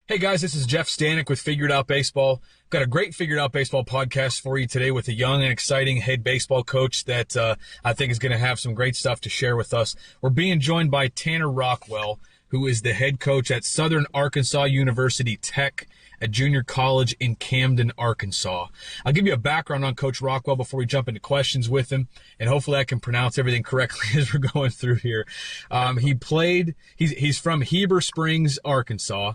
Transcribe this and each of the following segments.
Hey guys, this is Jeff Stanek with Figured Out Baseball. Got a great Figured Out Baseball podcast for you today with a young and exciting head baseball coach that I think is going to have some great stuff to share with us. We're being joined by Tanner Rockwell, who is the head coach at Southern Arkansas University Tech, a junior college in Camden, Arkansas. I'll give you a background on Coach Rockwell before we jump into questions with him, and hopefully I can pronounce everything correctly as we're going through here. He's from Heber Springs, Arkansas.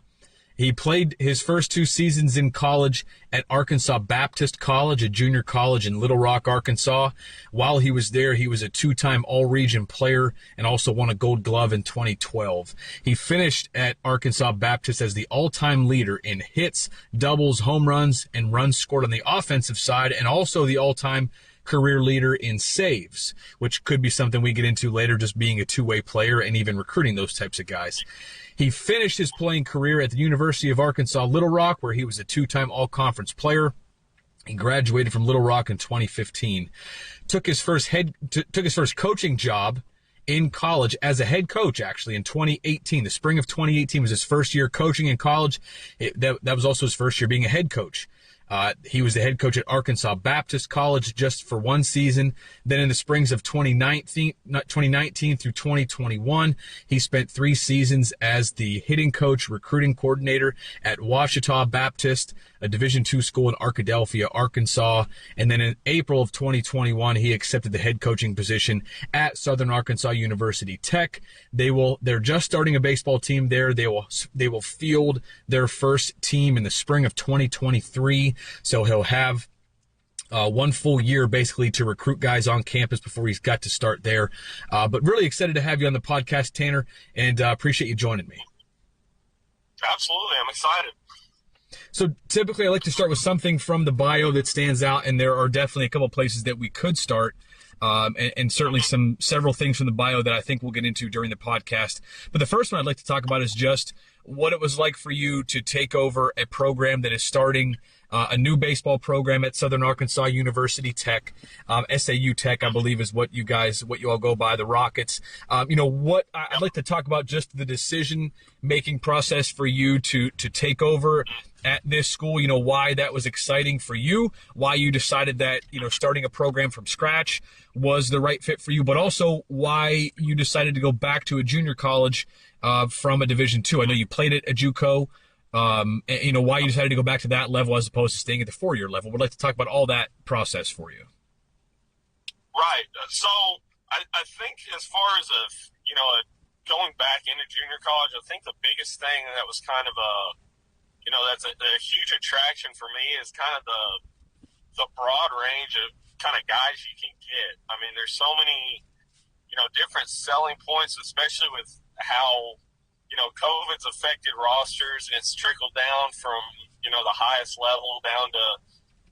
He played his first 2 seasons in college at Arkansas Baptist College, a junior college in Little Rock, Arkansas. While he was there, he was a 2-time All-Region player and also won a Gold Glove in 2012. He finished at Arkansas Baptist as the all-time leader in hits, doubles, home runs, and runs scored on the offensive side, and also the all-time career leader in saves, which could be something we get into later, just being a two-way player and even recruiting those types of guys. He finished his playing career at the University of Arkansas Little Rock, where he was a 2-time all-conference player. He graduated from Little Rock in 2015. Took his first coaching job in college as a head coach, actually, in 2018. The spring of 2018 was his first year coaching in college. That was also his first year being a head coach. He was the head coach at Arkansas Baptist College just for 1 season. Then in the springs of 2019 through 2021, he spent 3 seasons as the hitting coach, recruiting coordinator at Ouachita Baptist, a Division II school in Arkadelphia, Arkansas. And then in April of 2021, he accepted the head coaching position at Southern Arkansas University Tech. They're just starting a baseball team there. They will field their first team in the spring of 2023. So he'll have 1 full year basically to recruit guys on campus before he's got to start there. But really excited to have you on the podcast, Tanner, and appreciate you joining me. Absolutely. I'm excited. So typically I like to start with something from the bio that stands out, and there are definitely a couple places that we could start. And certainly several things from the bio that I think we'll get into during the podcast. But the first one I'd like to talk about is just what it was like for you to take over a program that is starting a new baseball program at Southern Arkansas University Tech. SAU Tech, I believe, is what you all go by, the Rockets. I'd like to talk about just the decision-making process for you to take over at this school, why that was exciting for you, why you decided that, starting a program from scratch was the right fit for you, but also why you decided to go back to a junior college from a Division II. I know you played at a JUCO, why you decided to go back to that level as opposed to staying at the 4-year level. We'd like to talk about all that process for you. Right. So I think as far as going back into junior college, I think the biggest thing that was kind of that's a huge attraction for me is kind of the broad range of kind of guys you can get. I mean, there's so many, different selling points, especially with how, COVID's affected rosters and it's trickled down from, the highest level down to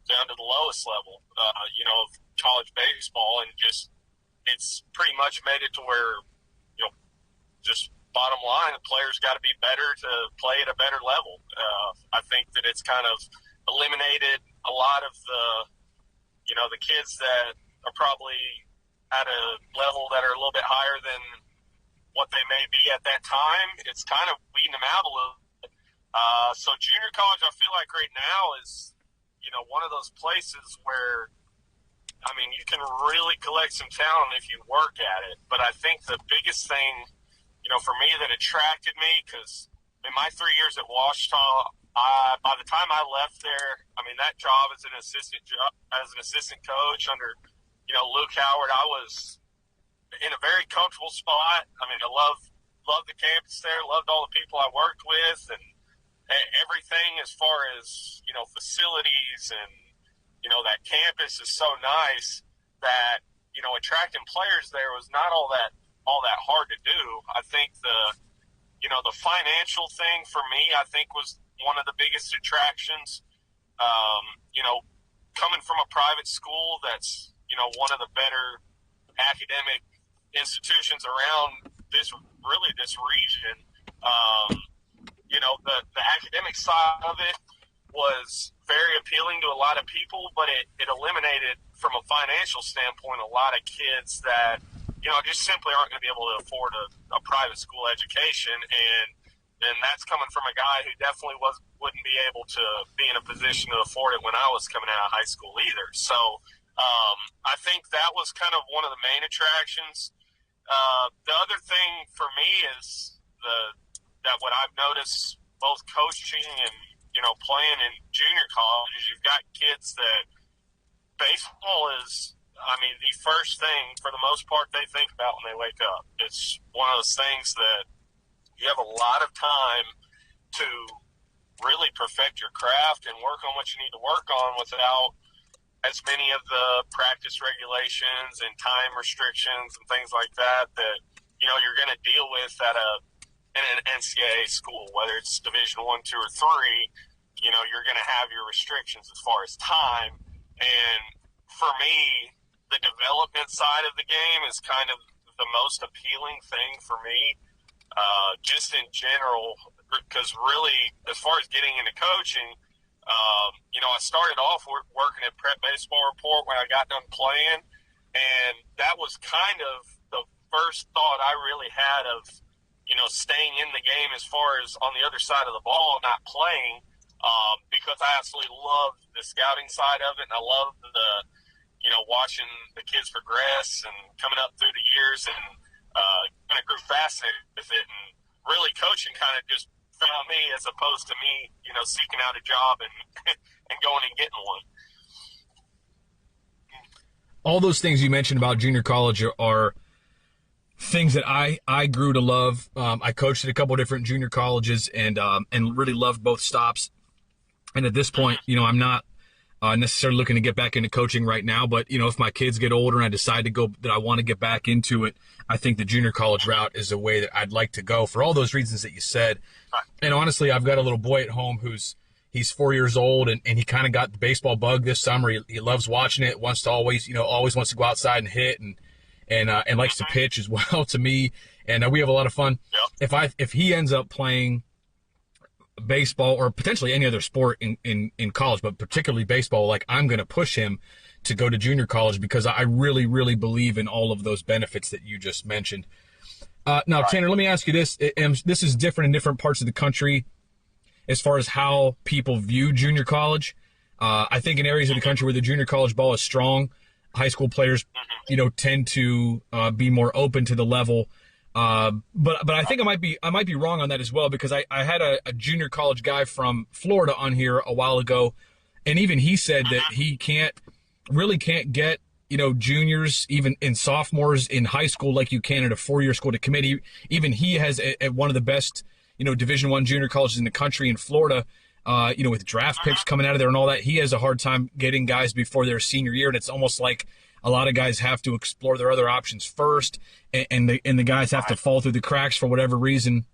the lowest level, of college baseball, and just it's pretty much made it to where, just bottom line, the players got to be better to play at a better level. I think that it's kind of eliminated a lot of the kids that are probably at a level that are a little bit higher than what they may be at that time. It's kind of weeding them out a little bit. So junior college, I feel like right now is, one of those places where, I mean, you can really collect some talent if you work at it. But I think the biggest thing, for me that attracted me, because in my 3 years at Ouachita, by the time I left there, I mean, that job as an assistant coach under, Luke Howard, I was in a very comfortable spot. I mean, I loved the campus there, loved all the people I worked with, and everything as far as, facilities and, that campus is so nice that, attracting players there was not all that hard to do. I think the financial thing for me, I think, was one of the biggest attractions. Coming from a private school that's, one of the better academic institutions around this region, the academic side of it was very appealing to a lot of people, but it eliminated, from a financial standpoint, a lot of kids that, just simply aren't going to be able to afford a private school education. And, and that's coming from a guy who definitely wouldn't be able to be in a position to afford it when I was coming out of high school either. So I think that was kind of one of the main attractions. The other thing for me is that what I've noticed both coaching and, playing in junior college is you've got kids that baseball is, the first thing for the most part they think about when they wake up. It's one of those things that you have a lot of time to really perfect your craft and work on what you need to work on without as many of the practice regulations and time restrictions and things like that you're going to deal with in an NCAA school, whether it's Division I, II, or III. You're going to have your restrictions as far as time. And for me, the development side of the game is kind of the most appealing thing for me, just in general, because really, as far as getting into coaching, I started off working at Prep Baseball Report when I got done playing, and that was kind of the first thought I really had of, staying in the game as far as on the other side of the ball, not playing, because I absolutely loved the scouting side of it, and I loved watching the kids progress and coming up through the years, and kind of grew fascinated with it, and really coaching kind of just found me as opposed to me, seeking out a job and and going and getting one. All those things you mentioned about junior college are things that I grew to love. I coached at a couple of different junior colleges and really loved both stops. And at this point, I'm not necessarily looking to get back into coaching right now, but if my kids get older and I decide that I want to get back into it, I think the junior college route is a way that I'd like to go for all those reasons that you said. And honestly, I've got a little boy at home he's 4 years old, and he kind of got the baseball bug this summer. He loves watching it, wants to always wants to go outside and hit and likes to pitch as well to me. And we have a lot of fun. Yep. If he ends up playing baseball or potentially any other sport in college, but particularly baseball, like, I'm going to push him to go to junior college because I really, really believe in all of those benefits that you just mentioned. Now, Tanner, let me ask you this. This is different in different parts of the country as far as how people view junior college. I think in areas of the country where the junior college ball is strong, high school players, tend to be more open to the level. But I think I might be wrong on that as well, because I had a junior college guy from Florida on here a while ago, and even he said that he can't get juniors, even in sophomores in high school, like you can at a 4-year school to commit. Even he has at one of the best Division I junior colleges in the country in Florida. With draft picks coming out of there and all that, he has a hard time getting guys before their senior year, and it's almost like a lot of guys have to explore their other options first, and the guys have to fall through the cracks for whatever reason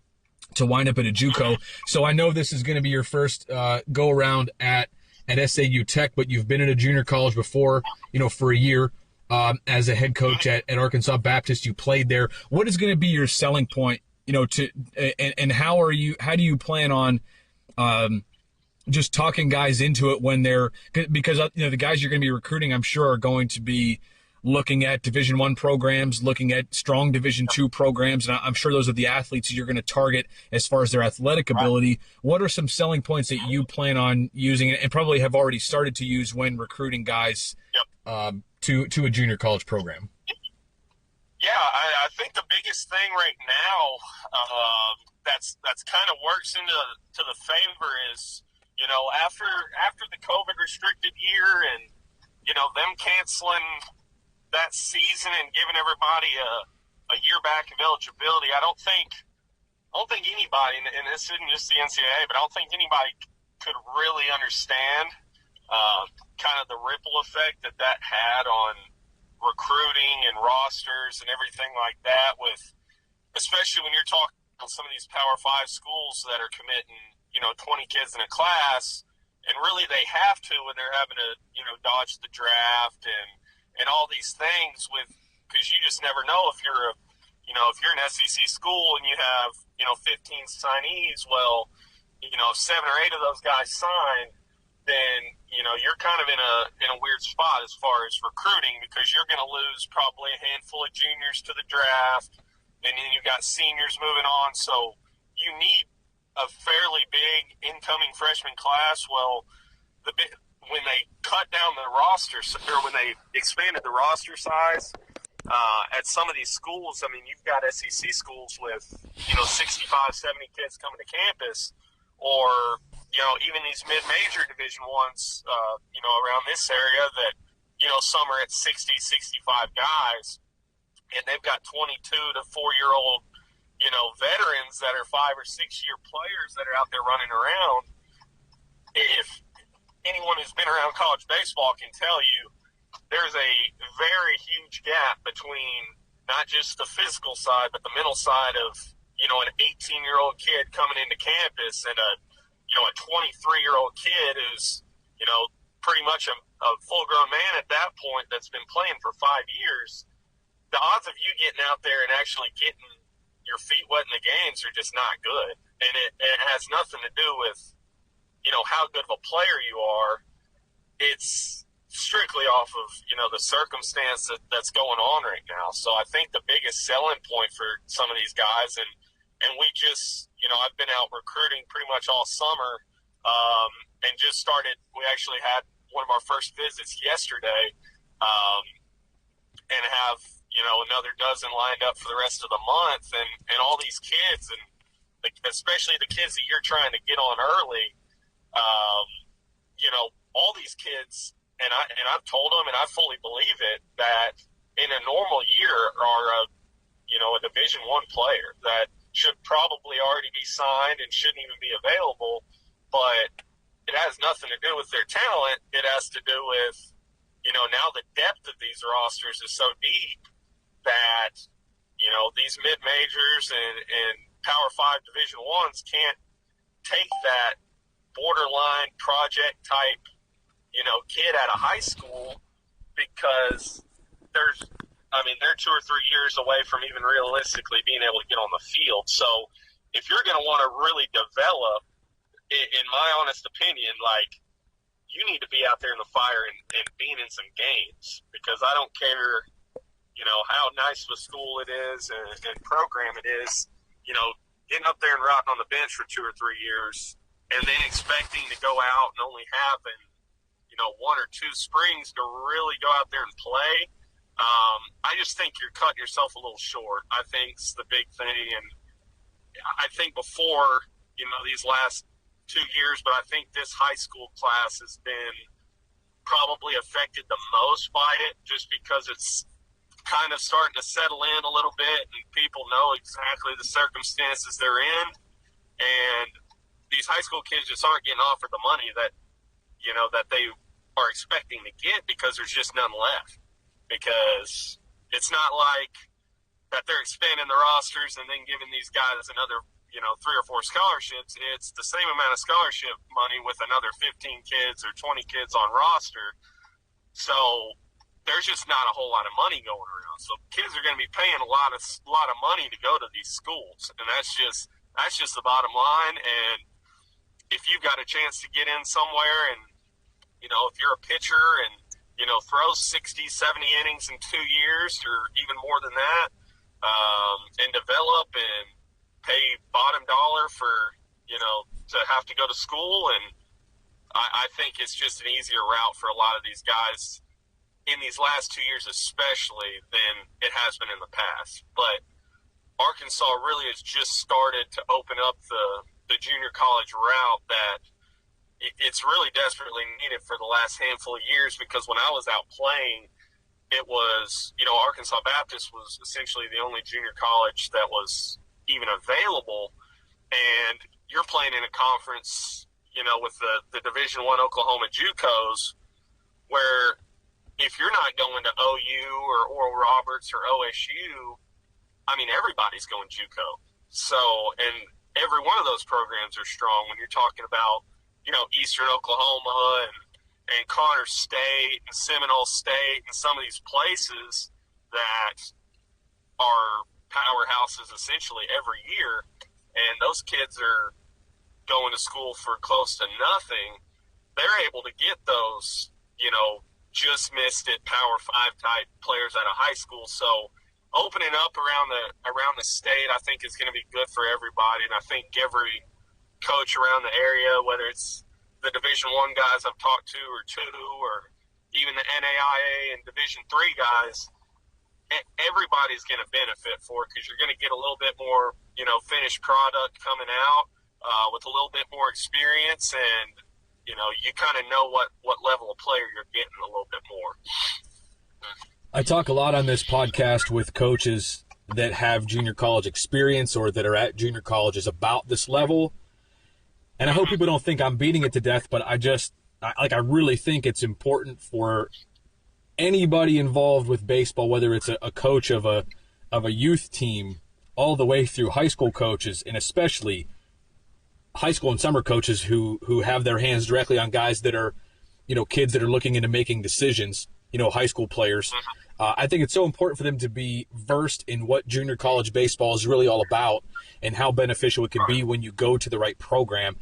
to wind up at a JUCO. So I know this is going to be your first go around at SAU Tech, but you've been at a junior college before, for a year as a head coach at Arkansas Baptist. You played there. What is going to be your selling point, and how do you plan on just talking guys into it when because the guys you're going to be recruiting, I'm sure, are going to be looking at Division I programs, looking at strong Division II programs, and I'm sure those are the athletes you're going to target as far as their athletic ability. What are some selling points that you plan on using and probably have already started to use when recruiting guys to a junior college program? Yeah, I think the biggest thing right now that's kind of works into the favor is, after the COVID restricted year and, them canceling that season and giving everybody a year back of eligibility, I don't think anybody, and this isn't just the NCAA, but I don't think anybody could really understand kind of the ripple effect that had on recruiting and rosters and everything like that, especially when you're talking about some of these Power 5 schools that are committing 20 kids in a class, and really they have to when they're having to dodge the draft and all these things, because you just never know if you're an SEC school and you have 15 signees, well, 7 or 8 of those guys sign, then you're kind of in a weird spot as far as recruiting, because you're going to lose probably a handful of juniors to the draft, and then you've got seniors moving on. So you need a fairly big incoming freshman class. Well, when they cut down the roster, or when they expanded the roster size at some of these schools, I mean, you've got SEC schools with, 65, 70 kids coming to campus, or, even these mid-major Division I's, around this area that, some are at 60, 65 guys, and they've got 22 to 4-year-old, veterans that are 5 or 6 year players that are out there running around. If anyone who's been around college baseball can tell you, there's a very huge gap between not just the physical side, but the mental side of, an 18-year-old kid coming into campus and a 23-year-old kid who's, pretty much a full-grown man at that point that's been playing for 5 years. The odds of you getting out there and actually getting your feet wet in the games are just not good. And it has nothing to do with, how good of a player you are. It's strictly off of, the circumstance that's going on right now. So I think the biggest selling point for some of these guys, and we just, I've been out recruiting pretty much all summer, and just started, we actually had one of our first visits yesterday, and have, another dozen lined up for the rest of the month, and all these kids, and especially the kids that you're trying to get on early, all these kids, and I've told them, and I fully believe it, that in a normal year are a Division I player that should probably already be signed and shouldn't even be available, but it has nothing to do with their talent. It has to do with, now the depth of these rosters is so deep that, these mid-majors and Power 5 Division I's can't take that borderline project type, kid out of high school, because they're 2 or 3 years away from even realistically being able to get on the field. So if you're going to want to really develop, in my honest opinion, you need to be out there in the fire and being in some games, because I don't care, how nice of a school it is and program it is, getting up there and rotting on the bench for 2 or 3 years and then expecting to go out and only having, 1 or 2 springs to really go out there and play. I just think you're cutting yourself a little short. I think's the big thing. And I think before, these last 2 years, but I think this high school class has been probably affected the most by it, just because it's kind of starting to settle in a little bit and people know exactly the circumstances they're in. And these high school kids just aren't getting offered the money that, that they are expecting to get, because there's just none left. Because it's not like that they're expanding the rosters and then giving these guys another, 3 or 4 scholarships. It's the same amount of scholarship money with another 15 kids or 20 kids on roster. So there's just not a whole lot of money going around. So kids are going to be paying a lot of money to go to these schools, and that's just the bottom line. And if you've got a chance to get in somewhere, and if you're a pitcher and throw 60, 70 innings in 2 years or even more than that, and develop and pay bottom dollar for, to have to go to school. And I think it's just an easier route for a lot of these guys in these last 2 years, especially, than it has been in the past. But Arkansas really has just started to open up the junior college route that it's really desperately needed for the last handful of years, because when I was out playing, it was, Arkansas Baptist was essentially the only junior college that was even available. And you're playing in a conference, with the Division I Oklahoma JUCOs, where if you're not going to OU or Oral Roberts or OSU, everybody's going JUCO. So, and every one of those programs are strong when you're talking about, Eastern Oklahoma and Connor State and Seminole State and some of these places that are powerhouses essentially every year. And those kids are going to school for close to nothing. They're able to get those, just missed it Power 5 type players out of high school. So opening up around the state, I think, is going to be good for everybody. And I think every coach around the area, whether it's the Division I guys I've talked to or two, or even the NAIA and Division III guys, everybody's going to benefit for it, because you're going to get a little bit more, finished product coming out with a little bit more experience, and you kind of know what level of player you're getting a little bit more. I talk a lot on this podcast with coaches that have junior college experience or that are at junior colleges about this level. And I hope people don't think I'm beating it to death, but I really think it's important for anybody involved with baseball, whether it's a coach of a youth team all the way through high school coaches, and especially high school and summer coaches who have their hands directly on guys that are, kids that are looking into making decisions, high school players. I think it's so important for them to be versed in what junior college baseball is really all about and how beneficial it can be when you go to the right program.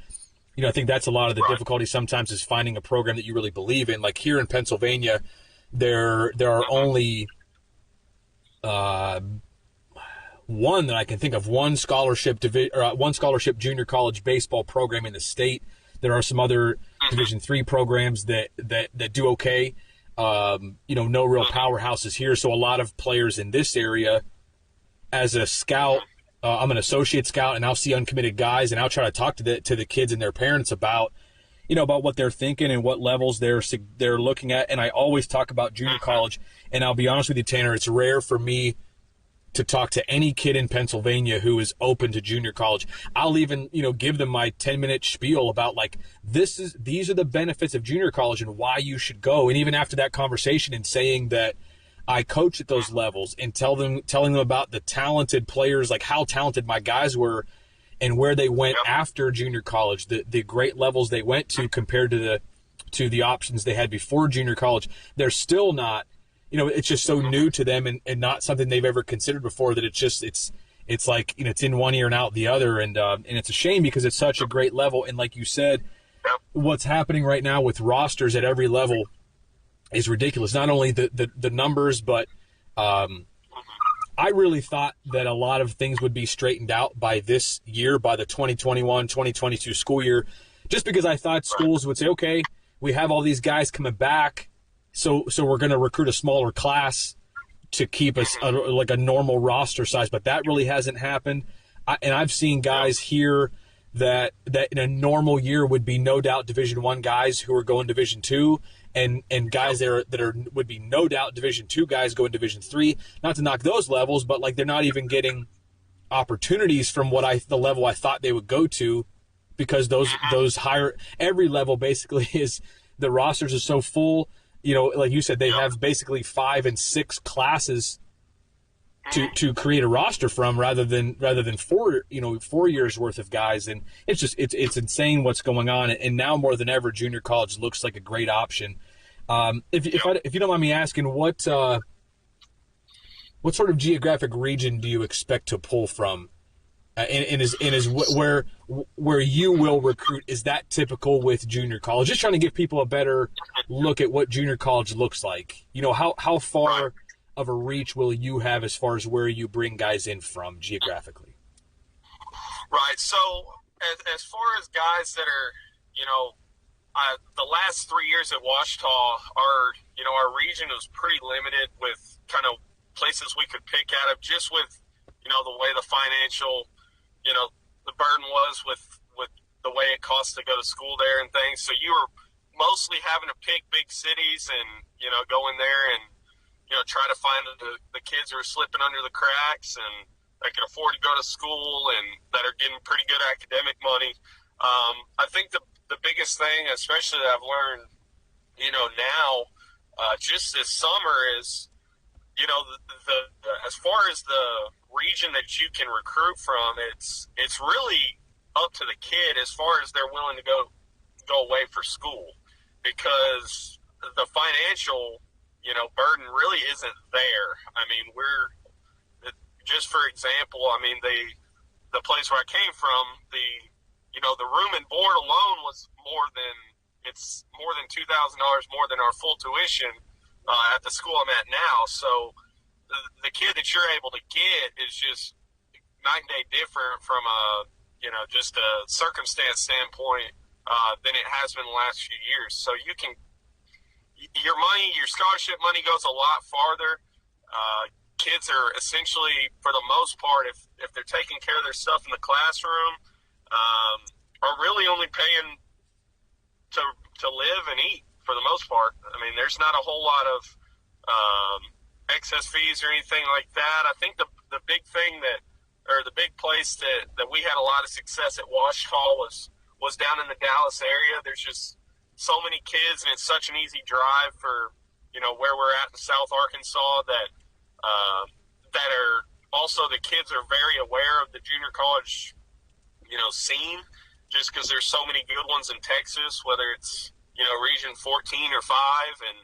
I think that's a lot of the difficulty sometimes, is finding a program that you really believe in. Like here in Pennsylvania, there are only one that I can think of, one scholarship junior college baseball program in the state. There are some other Division III programs that do okay. No real powerhouses here. So a lot of players in this area, as a scout, I'm an associate scout, and I'll see uncommitted guys, and I'll try to talk to the kids and their parents about what they're thinking and what levels they're looking at. And I always talk about junior college. And I'll be honest with you, Tanner, it's rare for me to talk to any kid in Pennsylvania who is open to junior college. I'll even, give them my 10-minute spiel about these are the benefits of junior college and why you should go. And even after that conversation and saying that I coach at those levels and telling them about the talented players, like how talented my guys were and where they went after junior college, the great levels they went to compared to the options they had before junior college, they're still not, it's just so new to them and not something they've ever considered before, that it's like, it's in one ear and out the other. And it's a shame, because it's such a great level. And like you said, what's happening right now with rosters at every level is ridiculous. Not only the numbers, but I really thought that a lot of things would be straightened out by this year, by the 2021-2022 school year, just because I thought schools would say, okay, we have all these guys coming back, so we're going to recruit a smaller class to keep us like a normal roster size, but that really hasn't happened. And I've seen guys here that in a normal year would be no doubt Division I guys who are going Division II, and guys that would be no doubt Division II guys going Division III. Not to knock those levels, but like they're not even getting opportunities from the level I thought they would go to, because those higher, every level basically is, the rosters are so full. Like you said, they have basically 5 and 6 classes to create a roster from, rather than 4 years worth of guys. And it's just it's insane what's going on. And now more than ever, junior college looks like a great option. If you don't mind me asking, what sort of geographic region do you expect to pull from? And is where you will recruit, is that typical with junior college? Just trying to give people a better look at what junior college looks like. How far of a reach will you have as far as where you bring guys in from geographically? Right. So as far as guys that are, the last 3 years at Ouachita, our region was pretty limited with kind of places we could pick out of, just with, the way the financial, the burden was with the way it costs to go to school there and things. So you were mostly having to pick big cities and, go in there and, try to find the kids who are slipping under the cracks and that can afford to go to school and that are getting pretty good academic money. I think the biggest thing, especially that I've learned, now, just this summer is, as far as the region that you can recruit from, it's really up to the kid as far as they're willing to go away for school, because the financial, burden really isn't there. I mean, just for example, the place where I came from, the room and board alone was more than $2,000 more than our full tuition at the school I'm at now. So the kid that you're able to get is just night and day different from a just a circumstance standpoint than it has been the last few years. So your money, your scholarship money goes a lot farther. Kids are essentially, for the most part, if they're taking care of their stuff in the classroom, are really only paying to live and eat for the most part. I mean, there's not a whole lot of excess fees or anything like that. I think the big thing the big place that we had a lot of success at Ouachita was down in the Dallas area. There's just so many kids, and it's such an easy drive for where we're at in South Arkansas that are also, the kids are very aware of the junior college scene, just because there's so many good ones in Texas, whether it's region 14 or 5, and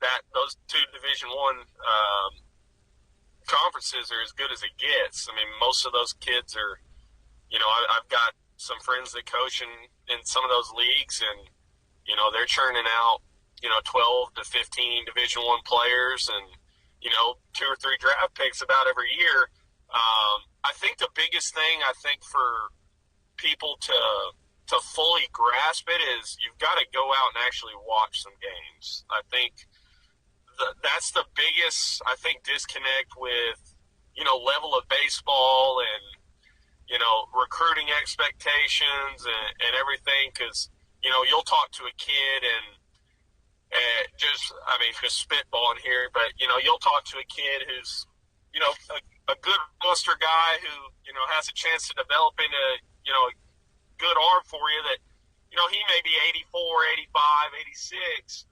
that those two Division I conferences are as good as it gets. I mean, most of those kids are, I've got some friends that coach in some of those leagues, and they're churning out 12 to 15 Division I players, and 2 or 3 draft picks about every year. I think the biggest thing for people to fully grasp it is you've got to go out and actually watch some games. I think that's the biggest, disconnect with, level of baseball and, recruiting expectations and everything. Because, you'll talk to a kid and just spitballing here, but, you'll talk to a kid who's, a good roster guy who, has a chance to develop into, a good arm for you that, he may be 84, 85, 86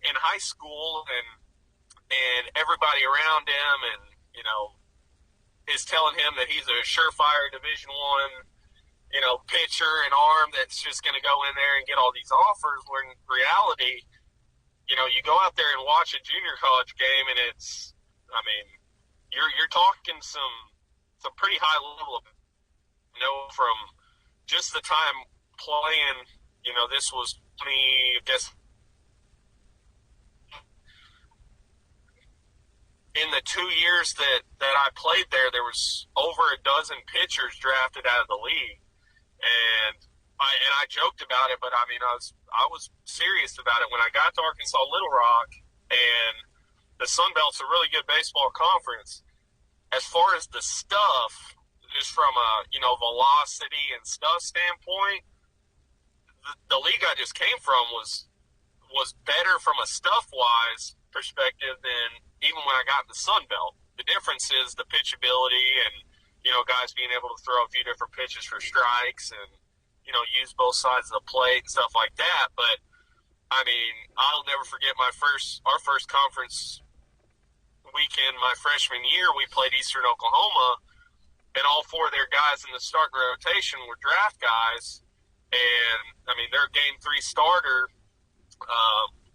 in high school, and everybody around him and, is telling him that he's a surefire Division I, pitcher and arm that's just going to go in there and get all these offers, when in reality, you go out there and watch a junior college game, and it's, you're talking some pretty high level of, from just the time playing, this was 20, I guess, in the 2 years that I played there was over a dozen pitchers drafted out of the league. And I joked about it, but I was serious about it when I got to Arkansas Little Rock, and the Sun Belt's a really good baseball conference. As far as the stuff, just from a velocity and stuff standpoint, the league I just came from was better from a stuff wise perspective than even when I got in the Sun Belt. The difference is the pitchability and guys being able to throw a few different pitches for strikes and use both sides of the plate and stuff like that. But I'll never forget our first conference weekend my freshman year. We played Eastern Oklahoma, and all 4 of their guys in the starting rotation were draft guys. And their game 3 starter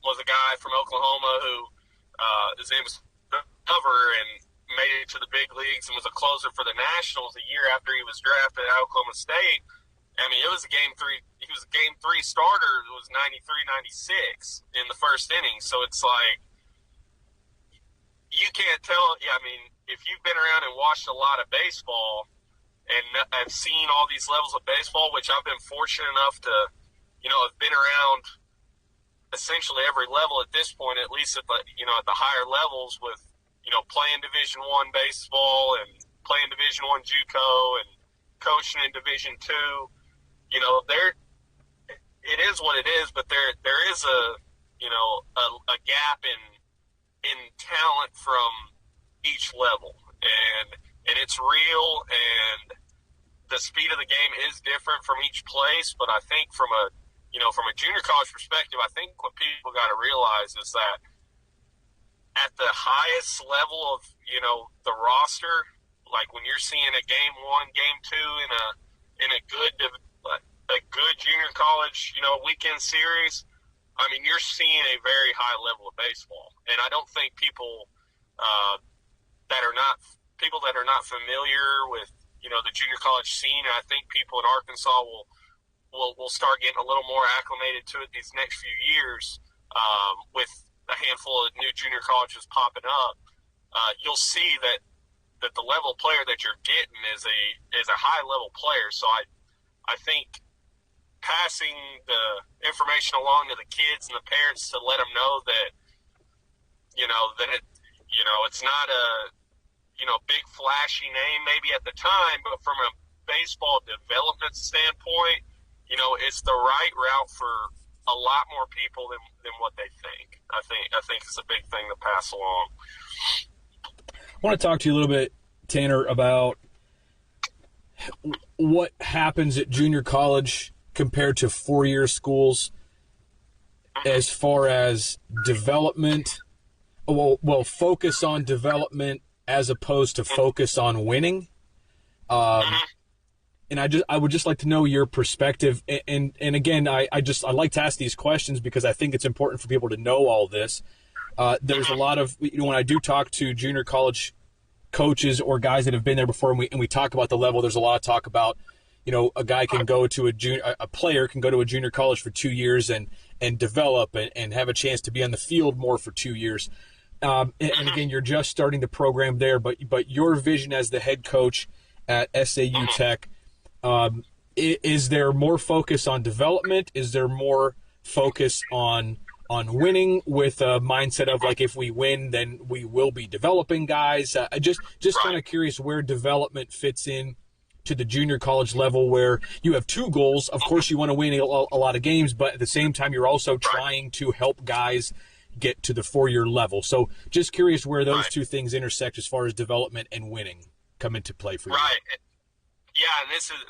was a guy from Oklahoma who his name was Cover, and made it to the big leagues and was a closer for the Nationals a year after he was drafted at Oklahoma State. It was a game 3. He was a game 3 starter. It was 93-96 in the first inning. So it's like, you can't tell. Yeah, if you've been around and watched a lot of baseball and have seen all these levels of baseball, which I've been fortunate enough to, have been around essentially every level at this point, at least at the, at the higher levels with, playing Division I baseball and playing Division I JUCO and coaching in Division II. It is what it is, but there is a gap in talent from each level, and it's real, and the speed of the game is different from each place. But I think from a junior college perspective, I think what people got to realize is that at the highest level of, the roster, like when you're seeing a game 1, game 2 in a good junior college, weekend series, you're seeing a very high level of baseball. And I don't think people that are not familiar with, the junior college scene, I think people in Arkansas will start getting a little more acclimated to it these next few years, with a handful of new junior colleges popping up. You'll see that that the level of player that you're getting is a high level player. So I think passing the information along to the kids and the parents to let them know that, it's not a, big flashy name maybe at the time, but from a baseball development standpoint, it's the right route for a lot more people than what they think. I think it's a big thing to pass along. I want to talk to you a little bit, Tanner, about what happens at junior college compared to four-year schools as far as development. Well, focus on development as opposed to focus on winning. And I would just like to know your perspective. And again, I like to ask these questions because I think it's important for people to know all this. There's a lot of, when I do talk to junior college coaches or guys that have been there before, and we talk about the level, there's a lot of talk about, a guy can go to a player can go to a junior college for 2 years and develop and have a chance to be on the field more for 2 years. And again, you're just starting the program there, but your vision as the head coach at SAU Tech, is there more focus on development? Is there more focus on winning with a mindset of like, if we win, then we will be developing guys? Just kind of curious where development fits in to the junior college level, where you have two goals. Of course, you want to win a lot of games, but at the same time, you're also trying to help guys get to the four-year level. So just curious where those two things intersect as far as development and winning come into play for you. Right. Yeah, and this has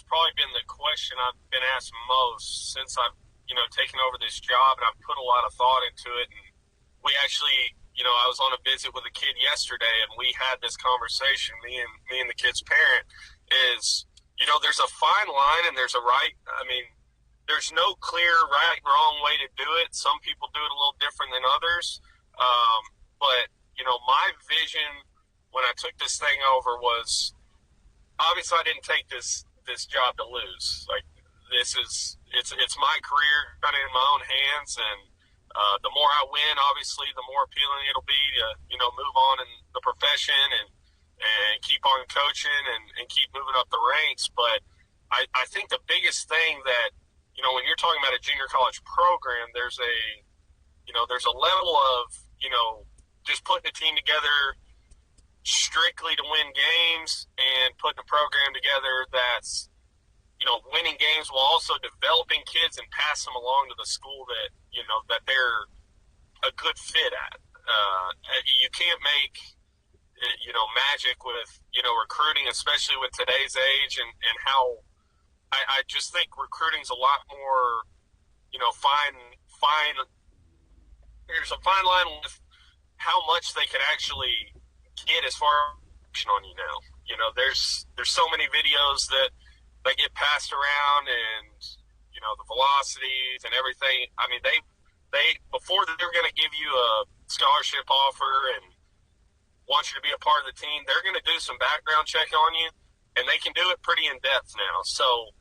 probably been the question I've been asked most since I've, taken over this job, and I've put a lot of thought into it. And we actually, I was on a visit with a kid yesterday, and we had this conversation, me and the kid's parent, is, there's a fine line and there's a right. There's no clear right, wrong way to do it. Some people do it a little different than others. But, my vision when I took this thing over was, obviously I didn't take this job to lose. Like, it's my career kind of in my own hands. And the more I win, obviously, the more appealing it'll be to, move on in the profession and keep on coaching and keep moving up the ranks. But I think the biggest thing that, when you're talking about a junior college program, there's a level of, just putting a team together strictly to win games and putting a program together that's, winning games while also developing kids and pass them along to the school that, that they're a good fit at. You can't make, magic with, recruiting, especially with today's age and how I just think recruiting's a lot more, fine. There's a fine line with how much they could actually get as far as on you now. There's so many videos that get passed around, and the velocities and everything. They before they're going to give you a scholarship offer and want you to be a part of the team, they're going to do some background check on you, and they can do it pretty in depth now. So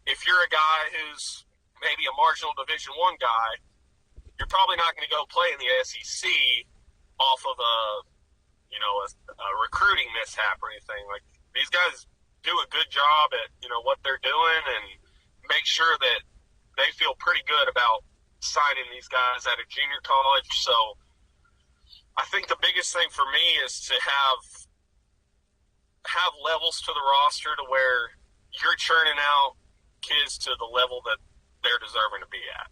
if you're a guy who's maybe a marginal Division I guy, you're probably not going to go play in the SEC off of a recruiting mishap or anything. Like, these guys do a good job at, what they're doing and make sure that they feel pretty good about signing these guys at a junior college. So I think the biggest thing for me is to have levels to the roster to where you're churning out kids to the level that they're deserving to be at.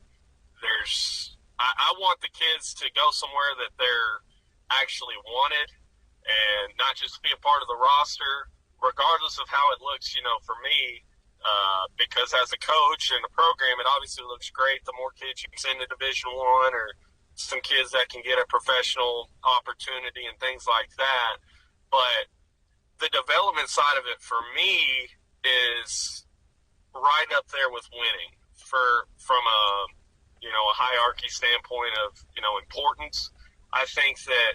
I want the kids to go somewhere that they're actually wanted and not just be a part of the roster, regardless of how it looks, for me, because as a coach and a program, it obviously looks great. The more kids you can send to Division I or some kids that can get a professional opportunity and things like that. But the development side of it for me is right up there with winning from a hierarchy standpoint of, importance. I think that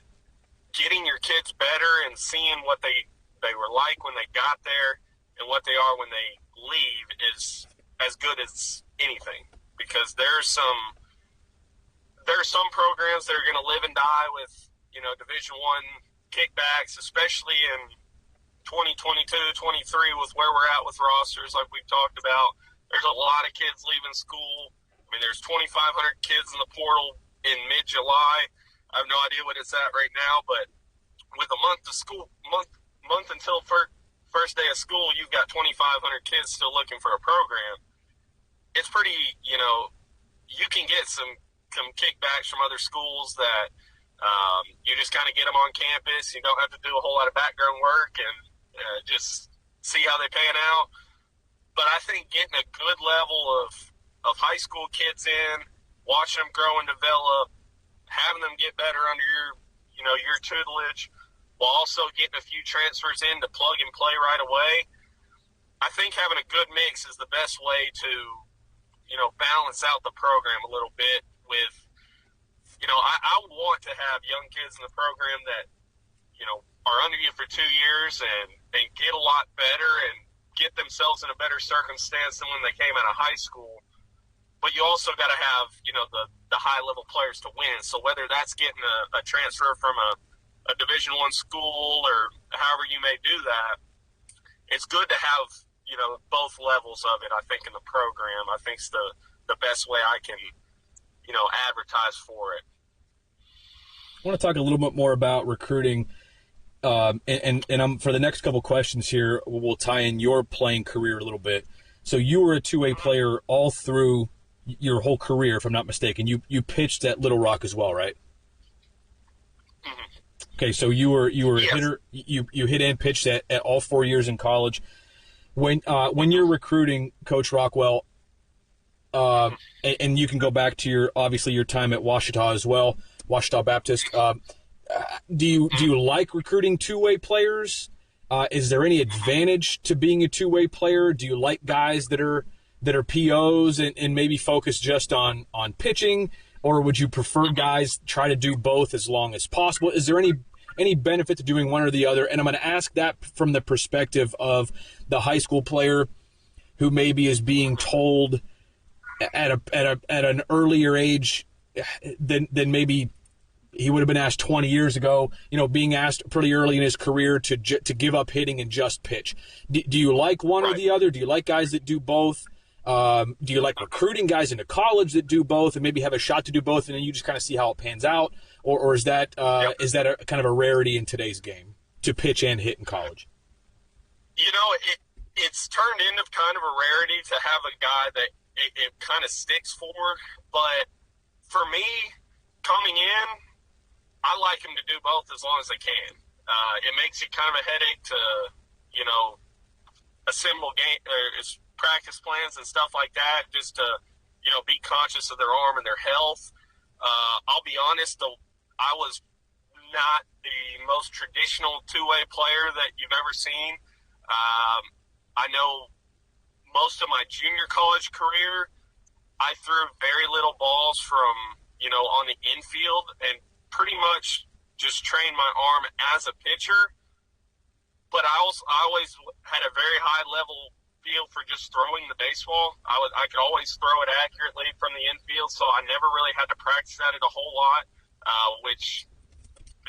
getting your kids better and seeing what they were like when they got there and what they are when they leave is as good as anything, because there are some programs that are going to live and die with, Division I kickbacks, especially in 2022, 23 with where we're at with rosters like we've talked about. There's a lot of kids leaving school. I mean, there's 2,500 kids in the portal in mid-July. I have no idea what it's at right now, but with a month until first day of school, you've got 2,500 kids still looking for a program. It's pretty, you can get some kickbacks from other schools that you just kind of get them on campus. You don't have to do a whole lot of background work and just see how they pan out. But I think getting a good level of high school kids in, watching them grow and develop, having them get better under your tutelage, while also getting a few transfers in to plug and play right away. I think having a good mix is the best way to, balance out the program a little bit with, I want to have young kids in the program that, are under you for 2 years and get a lot better and get themselves in a better circumstance than when they came out of high school. But you also got to have, the high-level players to win. So whether that's getting a transfer from a Division I school or however you may do that, it's good to have, both levels of it, I think, in the program. I think it's the best way I can, advertise for it. I want to talk a little bit more about recruiting. And I'm, for the next couple questions here, we'll tie in your playing career a little bit. So you were a two-way player all through your whole career, if I'm not mistaken. You pitched at Little Rock as well, right? Mm-hmm. Okay, so you were Yes. a hitter. You hit and pitched at all 4 years in college. When you're recruiting, Coach Rockwell, and you can go back to your time at Ouachita as well, Ouachita Baptist. Do you like recruiting two-way players? Is there any advantage to being a two-way player? Do you like guys that are POs and maybe focus just on pitching, or would you prefer guys try to do both as long as possible? Is there any benefit to doing one or the other? And I'm going to ask that from the perspective of the high school player who maybe is being told at an earlier age than maybe he would have been asked 20 years ago, being asked pretty early in his career to give up hitting and just pitch. Do you like one or the other? Do you like guys that do both? Do you like recruiting guys into college that do both and maybe have a shot to do both, and then you just kind of see how it pans out? Or is that is that a kind of a rarity in today's game to pitch and hit in college? It's turned into kind of a rarity to have a guy that it kind of sticks for. But for me, coming in, I like him to do both as long as they can. It makes it kind of a headache to, assemble game or practice plans and stuff like that, just to, be conscious of their arm and their health. I'll be honest, though, I was not the most traditional two-way player that you've ever seen. I know most of my junior college career, I threw very little balls from, on the infield and pretty much just trained my arm as a pitcher. But I always had a very high level feel for just throwing the baseball. I could always throw it accurately from the infield, so I never really had to practice at it a whole lot, which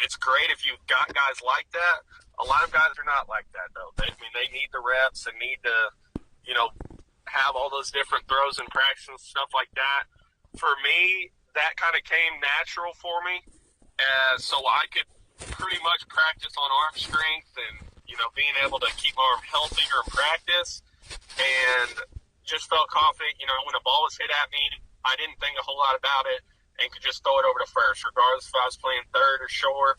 it's great if you've got guys like that. A lot of guys are not like that, though. They need the reps and need to, have all those different throws and practice and stuff like that. For me, that kind of came natural for me. So I could pretty much practice on arm strength and, being able to keep my arm healthier in practice, and just felt confident, when a ball was hit at me, I didn't think a whole lot about it and could just throw it over to first, regardless if I was playing third or short.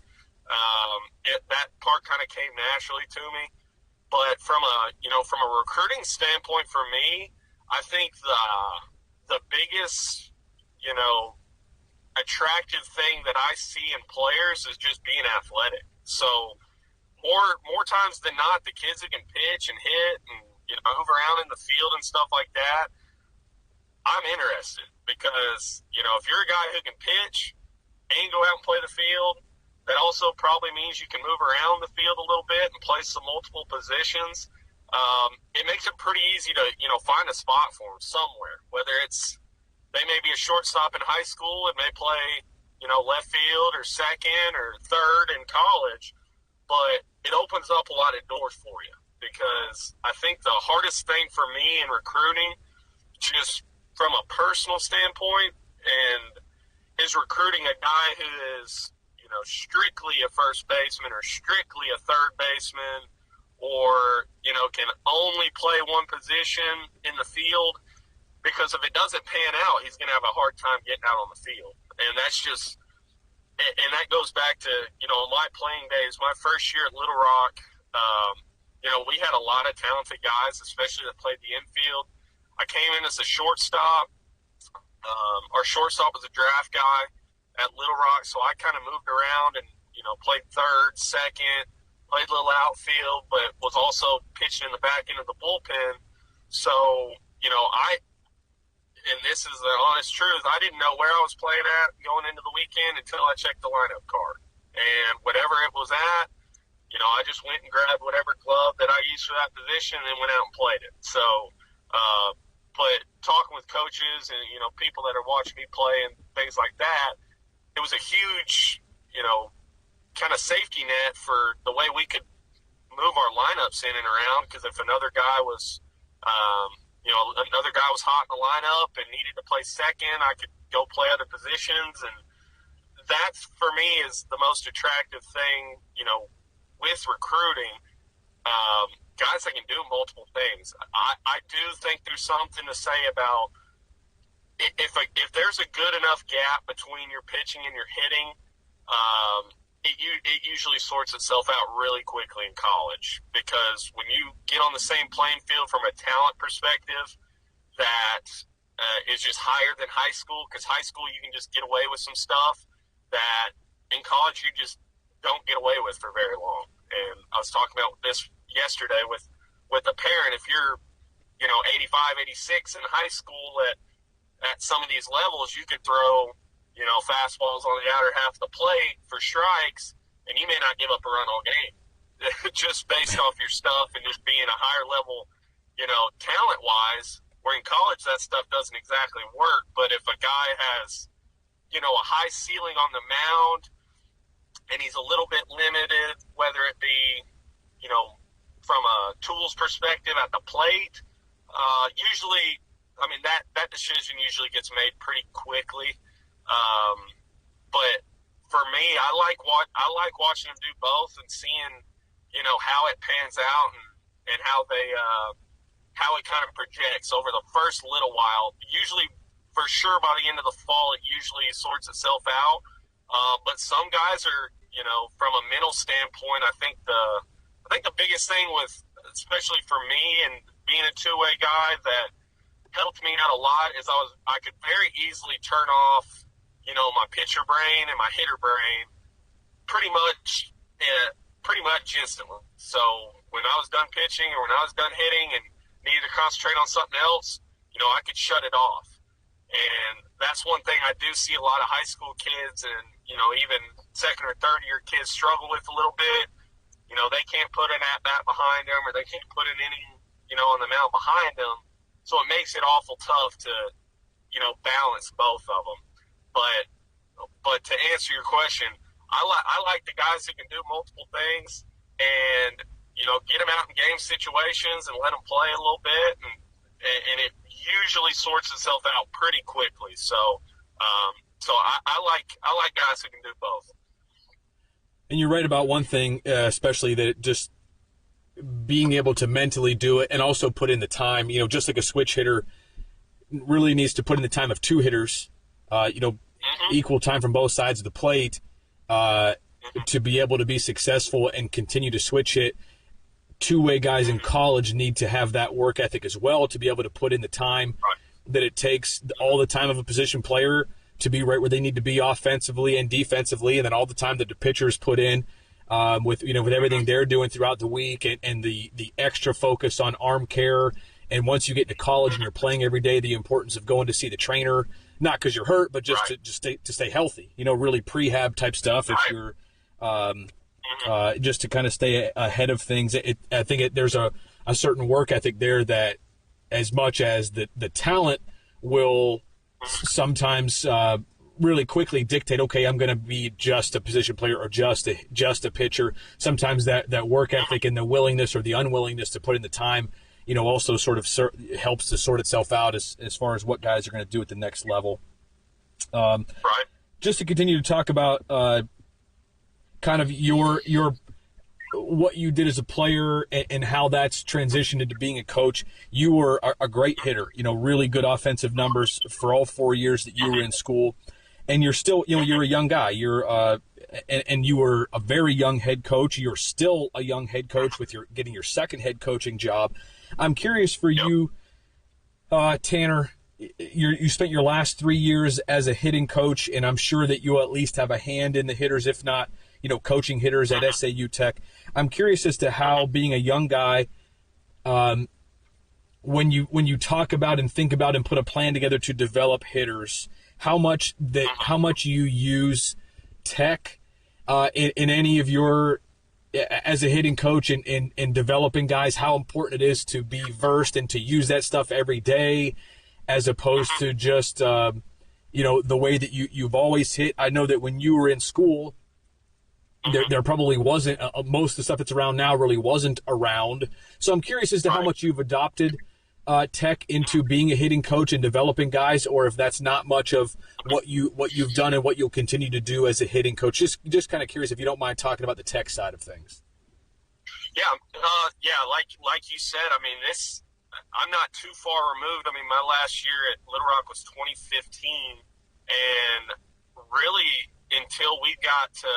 That part kind of came naturally to me. But from a recruiting standpoint for me, I think the biggest, attractive thing that I see in players is just being athletic. So more times than not, the kids who can pitch and hit and move around in the field and stuff like that, I'm interested because if you're a guy who can pitch and go out and play the field, that also probably means you can move around the field a little bit and play some multiple positions. It makes it pretty easy to find a spot for them somewhere, whether it's they may be a shortstop in high school and may play left field or second or third in college. but it opens up a lot of doors for you, because I think the hardest thing for me in recruiting, just from a personal standpoint, and is recruiting a guy who is, strictly a first baseman or strictly a third baseman, or, can only play one position in the field, because if it doesn't pan out, he's going to have a hard time getting out on the field. And that's just, and that goes back to, my playing days, my first year at Little Rock. We had a lot of talented guys, especially that played the infield. I came in as a shortstop. Our shortstop was a draft guy at Little Rock, so I kind of moved around and, played third, second, played a little outfield, but was also pitching in the back end of the bullpen. So, and this is the honest truth, I didn't know where I was playing at going into the weekend until I checked the lineup card. And whatever it was at, I just went and grabbed whatever glove that I used for that position and then went out and played it. So, but talking with coaches and, people that are watching me play and things like that, it was a huge, kind of safety net for the way we could move our lineups in and around. Because if another guy was, another guy was hot in the lineup and needed to play second, I could go play other positions. And that, for me, is the most attractive thing, with recruiting. Guys that can do multiple things. I do think there's something to say about if there's a good enough gap between your pitching and your hitting, it usually sorts itself out really quickly in college, because when you get on the same playing field from a talent perspective that is just higher than high school, because high school you can just get away with some stuff that in college you just don't get away with for very long. And I was talking about this yesterday with a parent. If you're 85, 86 in high school at some of these levels, you could throw fastballs on the outer half of the plate for strikes, and you may not give up a run all game just based off your stuff and just being a higher level, talent wise. Where in college that stuff doesn't exactly work. But if a guy has, a high ceiling on the mound and he's a little bit limited, whether it be, from a tools perspective at the plate, usually, that decision usually gets made pretty quickly. But for me, I like watching them do both and seeing, how it pans out and how it kind of projects over the first little while. Usually, for sure, by the end of the fall, it usually sorts itself out. But some guys are, from a mental standpoint, I think the biggest thing with, especially for me and being a two-way guy, that helped me out a lot is I could very easily turn off, my pitcher brain and my hitter brain pretty much instantly. So when I was done pitching or when I was done hitting and needed to concentrate on something else, I could shut it off. And that's one thing I do see a lot of high school kids and, even second or third year kids struggle with a little bit. They can't put an at-bat behind them, or they can't put an inning, on the mound behind them. So it makes it awful tough to, balance both of them. But to answer your question, I like the guys who can do multiple things and, get them out in game situations and let them play a little bit. And it usually sorts itself out pretty quickly. So, I like guys who can do both. And you're right about one thing, especially that just being able to mentally do it and also put in the time, just like a switch hitter really needs to put in the time of two hitters, equal time from both sides of the plate to be able to be successful and continue to switch hit. Two-way guys in college need to have that work ethic as well to be able to put in the time that it takes, all the time of a position player to be right where they need to be offensively and defensively, and then all the time that the pitchers put in with everything they're doing throughout the week and the extra focus on arm care. And once you get to college and you're playing every day, the importance of going to see the trainer, not because you're hurt, but just to stay healthy, really prehab type stuff. If you're just to kind of stay ahead of things. I think there's a certain work ethic there that, as much as the talent will sometimes really quickly dictate, okay, I'm going to be just a position player or just a pitcher. Sometimes that work ethic and the willingness or the unwillingness to put in the time, also sort of helps to sort itself out as far as what guys are going to do at the next level. Right. Just to continue to talk about kind of your what you did as a player and how that's transitioned into being a coach. You were a great hitter, really good offensive numbers for all 4 years that you were in school. And you're still, you're a young guy. And you were a very young head coach. You're still a young head coach with getting your second head coaching job. I'm curious for you, Tanner. You spent your last 3 years as a hitting coach, and I'm sure that you at least have a hand in the hitters, if not, coaching hitters at SAU Tech. I'm curious as to how being a young guy, when you talk about and think about and put a plan together to develop hitters, how much you use tech in any of your as a hitting coach in developing guys, how important it is to be versed and to use that stuff every day, as opposed to just the way that you've always hit. I know that when you were in school, there probably wasn't most of the stuff that's around now really wasn't around. So I'm curious as to how much you've adopted tech into being a hitting coach and developing guys, or if that's not much of what you've done and what you'll continue to do as a hitting coach. Just kind of curious if you don't mind talking about the tech side of things. Yeah, like you said, I mean, I'm not too far removed. I mean, my last year at Little Rock was 2015, and really until we got to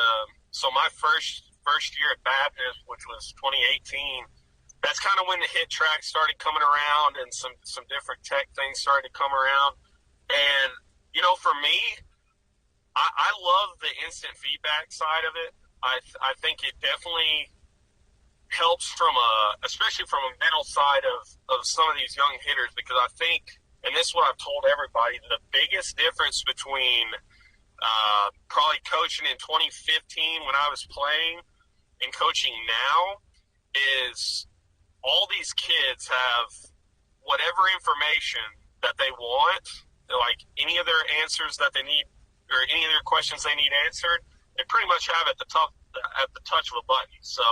my first year at Baptist, which was 2018. That's kind of when the hit track started coming around and some different tech things started to come around. And, for me, I love the instant feedback side of it. I think it definitely helps especially from a mental side of some of these young hitters, because I think, and this is what I've told everybody, the biggest difference between probably coaching in 2015 when I was playing and coaching now is all these kids have whatever information that they want, like any of their answers that they need or any of their questions they need answered, they pretty much have at the touch of a button. So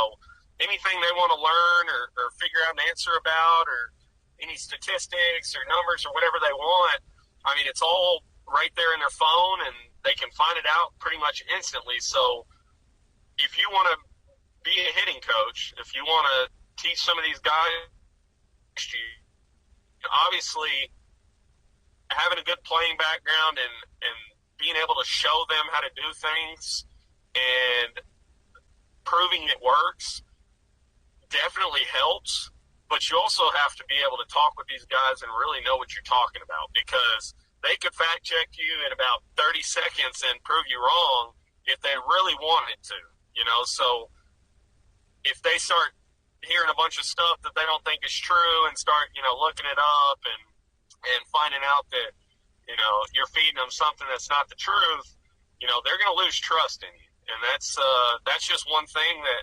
anything they want to learn or figure out an answer about, or any statistics or numbers or whatever they want, I mean, it's all right there in their phone, and they can find it out pretty much instantly. So if you want to be a hitting coach, if you want to teach some of these guys, obviously having a good playing background and being able to show them how to do things and proving it works definitely helps. But you also have to be able to talk with these guys and really know what you're talking about, because they could fact check you in about 30 seconds and prove you wrong if they really wanted to, So if they start hearing a bunch of stuff that they don't think is true and start, looking it up and finding out that, you're feeding them something that's not the truth, they're going to lose trust in you. And that's just one thing that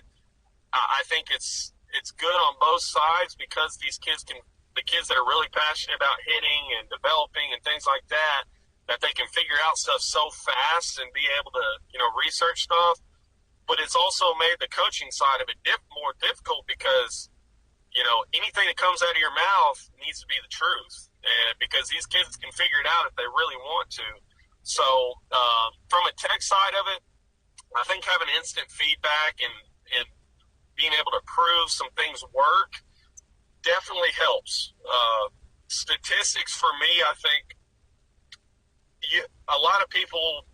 I think it's good on both sides, because the kids that are really passionate about hitting and developing and things like that they can figure out stuff so fast and be able to, research stuff. But it's also made the coaching side of it more difficult, because, anything that comes out of your mouth needs to be the truth, and because these kids can figure it out if they really want to. So from a tech side of it, I think having instant feedback and being able to prove some things work definitely helps. Statistics for me, I think a lot of people,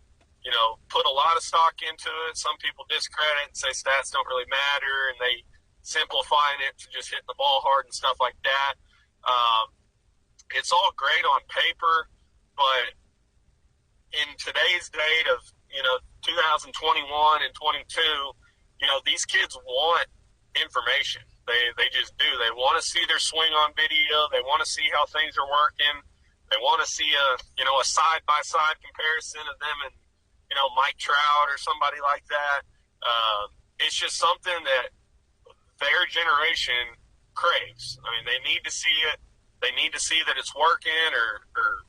put a lot of stock into it. Some people discredit and say stats don't really matter, and they simplifying it to just hitting the ball hard and stuff like that. It's all great on paper, but in today's date of, 2021 and 22, these kids want information. They just do. They want to see their swing on video. They want to see how things are working. They want to see a side-by-side comparison of them and, Mike Trout or somebody like that. It's just something that their generation craves. I mean, they need to see it. They need to see that it's working or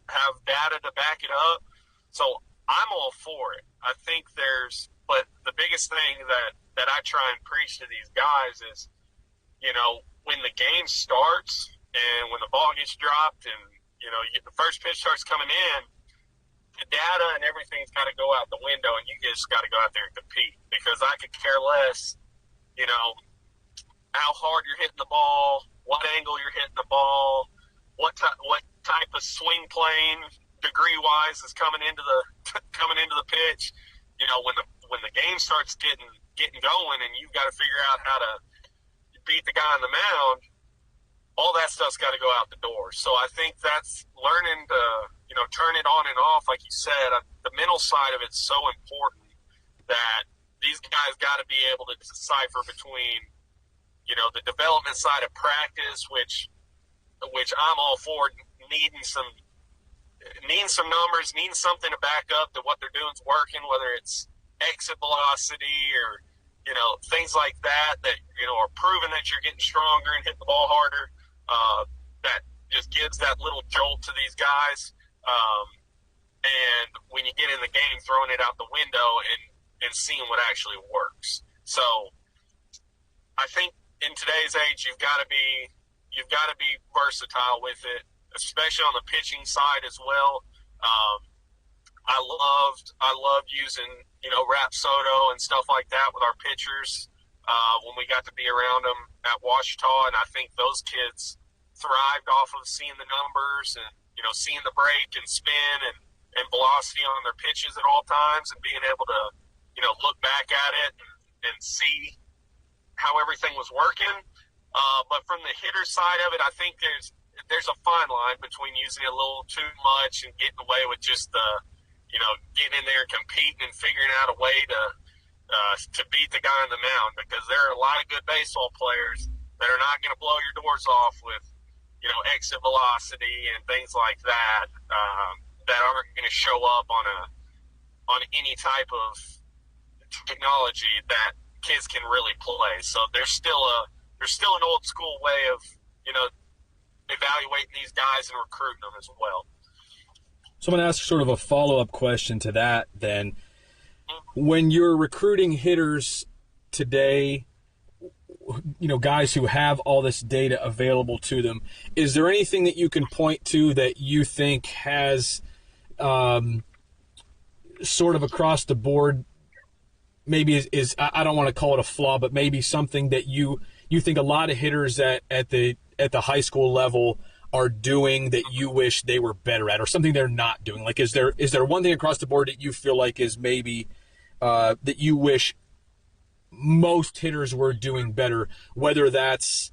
have data to back it up. So I'm all for it. I think but the biggest thing that I try and preach to these guys is, when the game starts and when the ball gets dropped and, the first pitch starts coming in, the data and everything's got to go out the window, and you just got to go out there and compete, because I could care less, how hard you're hitting the ball, what angle you're hitting the ball, what type of swing plane degree-wise is coming into the pitch. When the game starts getting going, and you've got to figure out how to beat the guy on the mound, all that stuff's got to go out the door. So I think that's learning to, turn it on and off. Like you said, the mental side of it's so important that these guys got to be able to decipher between, the development side of practice, which I'm all for, needing some numbers, needing something to back up that what they're doing is working, whether it's exit velocity or, things like that, are proving that you're getting stronger and hitting the ball harder. That just gives that little jolt to these guys. And when you get in the game, throwing it out the window and seeing what actually works. So I think in today's age, you've got to be versatile with it, especially on the pitching side as well. I loved using, Rapsodo and stuff like that with our pitchers when we got to be around them at Ouachita, and I think those kids thrived off of seeing the numbers and, seeing the break and spin and velocity on their pitches at all times, and being able to, look back at it and see how everything was working. But from the hitter side of it, I think there's a fine line between using it a little too much and getting away with just the, getting in there and competing and figuring out a way to beat the guy on the mound, because there are a lot of good baseball players that are not going to blow your doors off with, exit velocity and things like that, that aren't going to show up on any type of technology that kids can really play. So there's still an old school way of, evaluating these guys and recruiting them as well. So I'm going to ask sort of a follow-up question to that then. When you're recruiting hitters today, guys who have all this data available to them, is there anything that you can point to that you think has sort of across the board, maybe is I don't want to call it a flaw, but maybe something that you think a lot of hitters at the high school level are doing that you wish they were better at, or something they're not doing? Like, is there one thing across the board that you feel like is maybe that you wish most hitters were doing better, whether that's,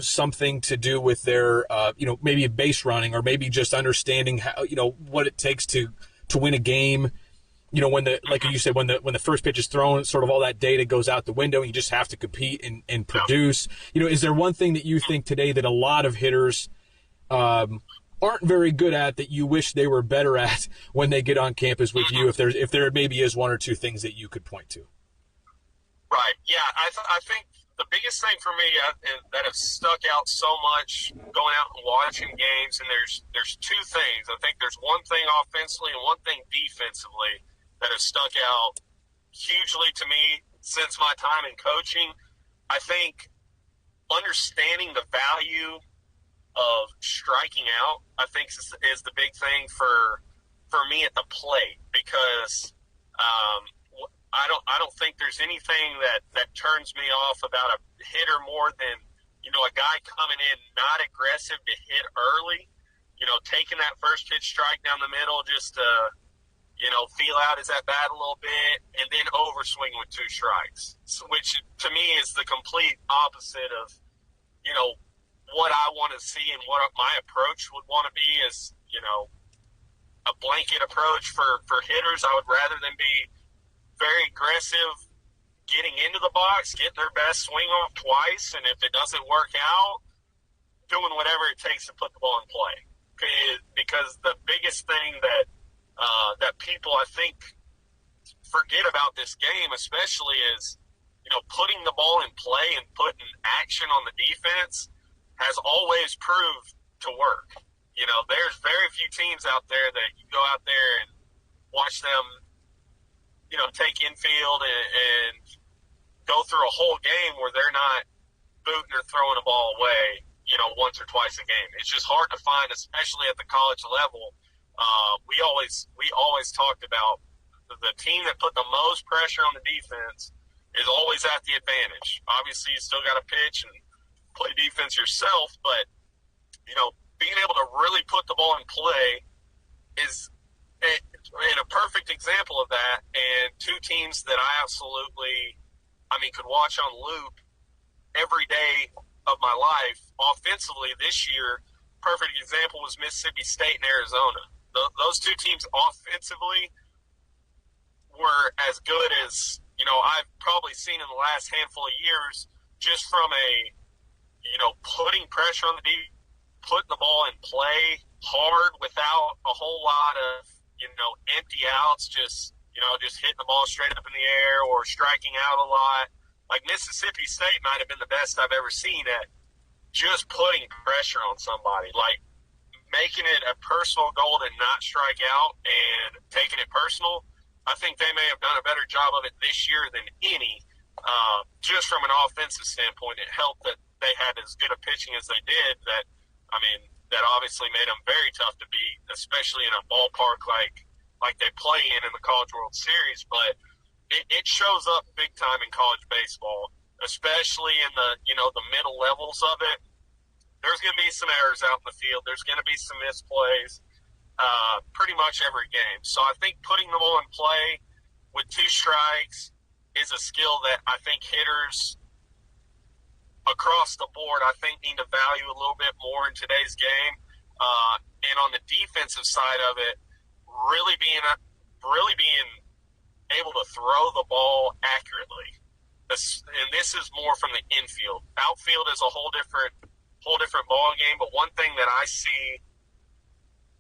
something to do with their, maybe base running, or maybe just understanding how, what it takes to win a game. When like you said, when the first pitch is thrown, sort of all that data goes out the window, and you just have to compete and produce. Is there one thing that you think today that a lot of hitters aren't very good at that you wish they were better at when they get on campus with you? If there maybe is one or two things that you could point to. Right. Yeah. I think the biggest thing for me that have stuck out so much going out and watching games, and there's two things. I think there's one thing offensively and one thing defensively that have stuck out hugely to me since my time in coaching. I think understanding the value of striking out, I think, is the big thing for me at the plate, because I don't think there's anything that turns me off about a hitter more than, a guy coming in not aggressive to hit early, taking that first pitch strike down the middle just to, feel out his at bat a little bit, and then overswing with two strikes, which to me is the complete opposite of, what I want to see and what my approach would want to be is, a blanket approach for hitters. I would rather than be very aggressive, getting into the box, getting their best swing off twice, and if it doesn't work out, doing whatever it takes to put the ball in play. Because the biggest thing that people, I think, forget about this game especially is, putting the ball in play and putting action on the defense has always proved to work. There's very few teams out there that you go out there and watch them, take infield and go through a whole game where they're not booting or throwing a ball away, once or twice a game. It's just hard to find, especially at the college level. We always talked about the team that put the most pressure on the defense is always at the advantage. Obviously, you still got to pitch and play defense yourself, but being able to really put the ball in play is a perfect example of that. And two teams that I absolutely, could watch on loop every day of my life offensively this year. Perfect example was Mississippi State and Arizona. Those two teams offensively were as good as, I've probably seen in the last handful of years, just from putting pressure on the defense, putting the ball in play hard without a whole lot of, empty outs, just hitting the ball straight up in the air or striking out a lot. Like Mississippi State might have been the best I've ever seen at just putting pressure on somebody, like making it a personal goal to not strike out and taking it personal. I think they may have done a better job of it this year than any. Just from an offensive standpoint, it helped that they had as good a pitching as they did. That obviously made them very tough to beat, especially in a ballpark like they play in the College World Series. But it shows up big time in college baseball, especially in the the middle levels of it. There's going to be some errors out in the field. There's going to be some misplays pretty much every game. So I think putting the ball in play with two strikes is a skill that I think hitters across the board, I think, need to value a little bit more in today's game. And on the defensive side of it, really being able to throw the ball accurately. And this is more from the infield. Outfield is a whole different ball game. But one thing that I see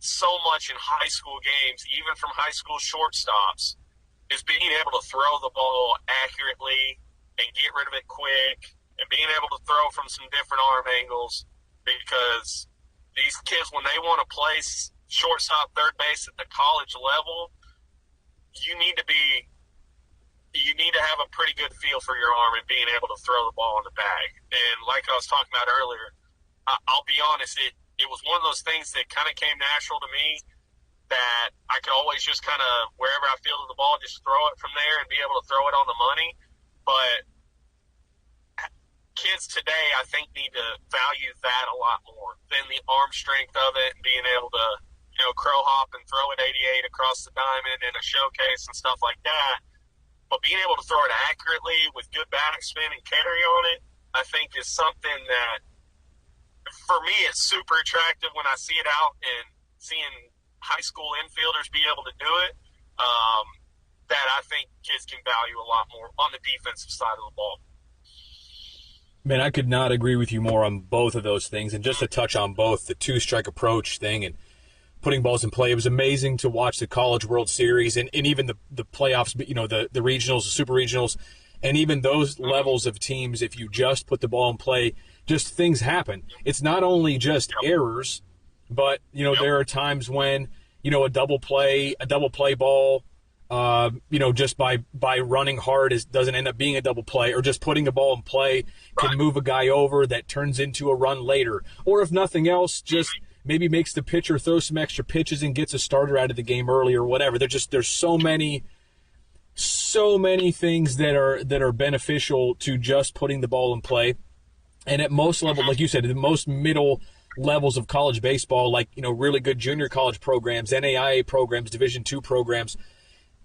so much in high school games, even from high school shortstops, is being able to throw the ball accurately and get rid of it quick, and being able to throw from some different arm angles, because these kids, when they want to play shortstop, third base at the college level, you need to have a pretty good feel for your arm and being able to throw the ball in the bag. And like I was talking about earlier, I'll be honest, it was one of those things that kind of came natural to me, that I could always just kind of, wherever I fielded the ball, just throw it from there and be able to throw it on the money. But kids today, I think, need to value that a lot more than the arm strength of it and being able to, crow hop and throw it 88 across the diamond in a showcase and stuff like that. But being able to throw it accurately with good backspin and carry on it, I think, is something that, for me, it's super attractive when I see it out, and seeing high school infielders be able to do it, that I think kids can value a lot more on the defensive side of the ball. Man, I could not agree with you more on both of those things. And just to touch on both, the two-strike approach thing and putting balls in play, it was amazing to watch the College World Series and even the playoffs, the regionals, the super regionals, and even those levels of teams. If you just put the ball in play, just things happen. It's not only just errors, but, there are times when, a double play ball, just by running hard doesn't end up being a double play, or just putting a ball in play can move a guy over that turns into a run later. Or if nothing else, just maybe makes the pitcher throw some extra pitches and gets a starter out of the game early or whatever. There's so many things that are beneficial to just putting the ball in play. And at most levels, like you said, the most middle levels of college baseball, like, really good junior college programs, NAIA programs, Division II programs,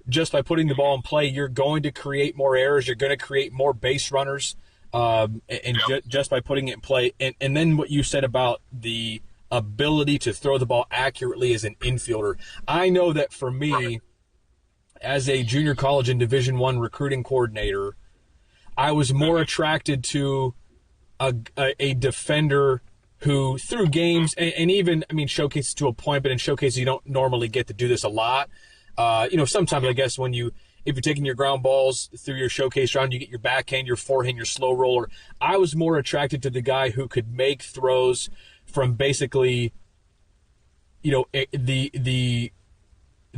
just by putting the ball in play, you're going to create more errors. You're going to create more base runners, just by putting it in play. And then what you said about the ability to throw the ball accurately as an infielder. I know that for me, as a junior college and Division I recruiting coordinator, I was more attracted to a defender who, through games and even, showcases to a point, but in showcases you don't normally get to do this a lot. Sometimes I guess if you're taking your ground balls through your showcase round, you get your backhand, your forehand, your slow roller. I was more attracted to the guy who could make throws from basically, the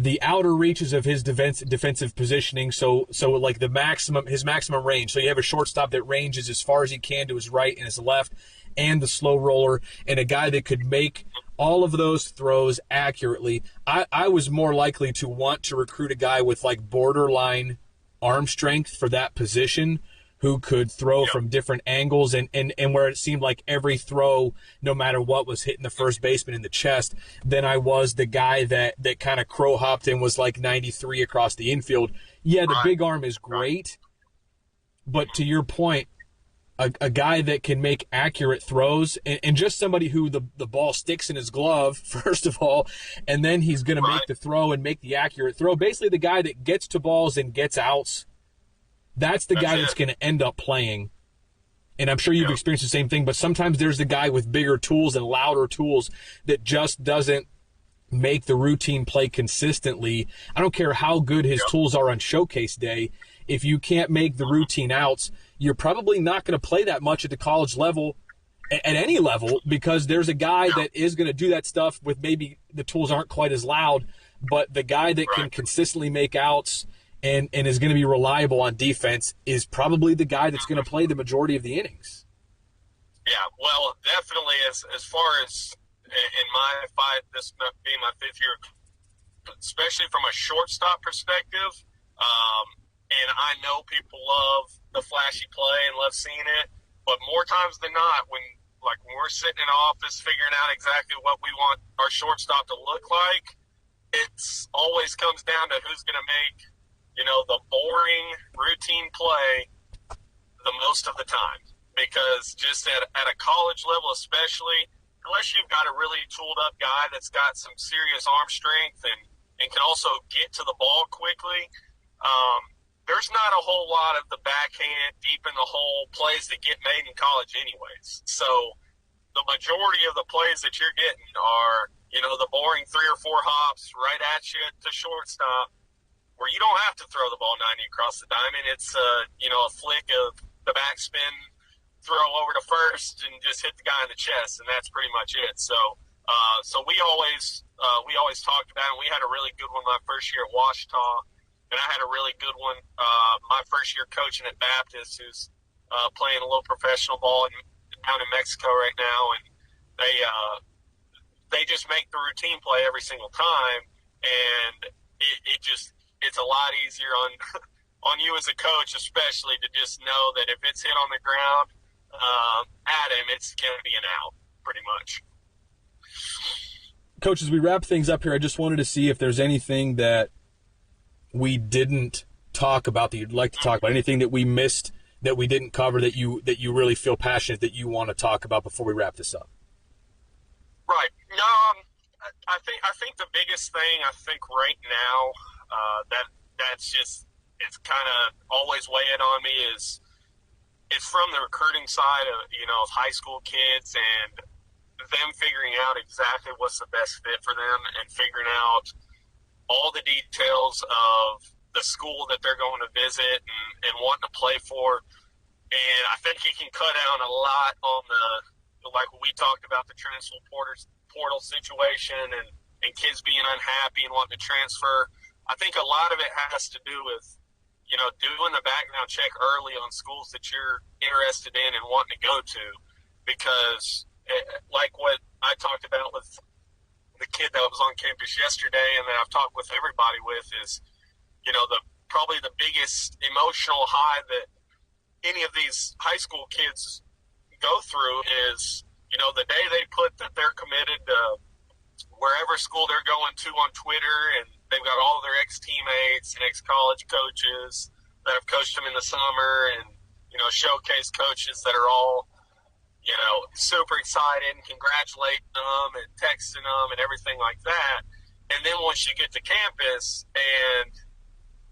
the outer reaches of his defensive positioning. So like his maximum range. So you have a shortstop that ranges as far as he can to his right and his left, and the slow roller, and a guy that could make all of those throws accurately. I was more likely to want to recruit a guy with like borderline arm strength for that position, who could throw from different angles and where it seemed like every throw, no matter what, was hitting the first baseman in the chest, than I was the guy that kind of crow hopped and was like 93 across the infield. Yeah, the big arm is great, but to your point, a guy that can make accurate throws and just somebody who the ball sticks in his glove, first of all, and then he's going to make the throw and make the accurate throw. Basically, the guy that gets to balls and gets outs, that's the guy that's going to end up playing. And I'm sure you've experienced the same thing, but sometimes there's the guy with bigger tools and louder tools that just doesn't make the routine play consistently. I don't care how good his tools are on showcase day. If you can't make the routine outs, you're probably not going to play that much at the college level, at any level, because there's a guy that is going to do that stuff with maybe the tools aren't quite as loud, but the guy that can consistently make outs and is going to be reliable on defense is probably the guy that's going to play the majority of the innings. Yeah, well, definitely as far as in my fight, this being my fifth year, especially from a shortstop perspective, and I know people love the flashy play and love seeing it, but more times than not, when we're sitting in office figuring out exactly what we want our shortstop to look like, it's always comes down to who's going to make, the boring routine play the most of the time. Because just at a college level especially, unless you've got a really tooled up guy that's got some serious arm strength and can also get to the ball quickly, there's not a whole lot of the backhand, deep in the hole plays that get made in college anyways. So the majority of the plays that you're getting are, the boring 3 or 4 hops right at you to shortstop, where you don't have to throw the ball 90 across the diamond. It's a flick of the backspin, throw over to first, and just hit the guy in the chest, and that's pretty much it. So we always talked about it. We had a really good one my first year at Ouachita, and I had a really good one my first year coaching at Baptist, who's playing a little professional ball down in Mexico right now, and they just make the routine play every single time, and it's a lot easier on you as a coach, especially, to just know that if it's hit on the ground at him, it's going to be an out, pretty much. Coach, as we wrap things up here, I just wanted to see if there's anything that we didn't talk about that you'd like to talk about, anything that we missed that we didn't cover that you really feel passionate that you want to talk about before we wrap this up. Right. No, I think the biggest thing right now that's just, it's kind of always weighing on me is it's from the recruiting side of high school kids and them figuring out exactly what's the best fit for them and figuring out all the details of the school that they're going to visit and wanting to play for. And I think you can cut down a lot on like we talked about, the transfer portal situation and kids being unhappy and wanting to transfer. I think a lot of it has to do with, doing the background check early on schools that you're interested in and wanting to go to, because like what I talked about with the kid that was on campus yesterday and that I've talked with everybody with is, probably the biggest emotional high that any of these high school kids go through is, the day they put that they're committed to wherever school they're going to on Twitter, and they've got all of their ex-teammates and ex-college coaches that have coached them in the summer and, showcase coaches that are all, super excited and congratulating them and texting them and everything like that. And then once you get to campus and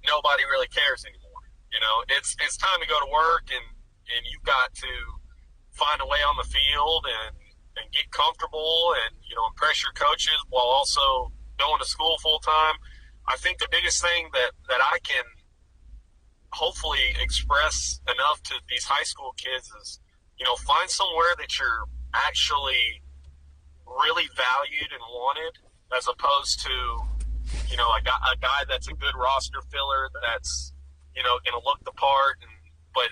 nobody really cares anymore, it's time to go to work and you've got to find a way on the field and get comfortable and, impress your coaches while also going to school full time. I think the biggest thing that I can hopefully express enough to these high school kids is, find somewhere that you're actually really valued and wanted, as opposed to, a guy that's a good roster filler that's, going to look the part, but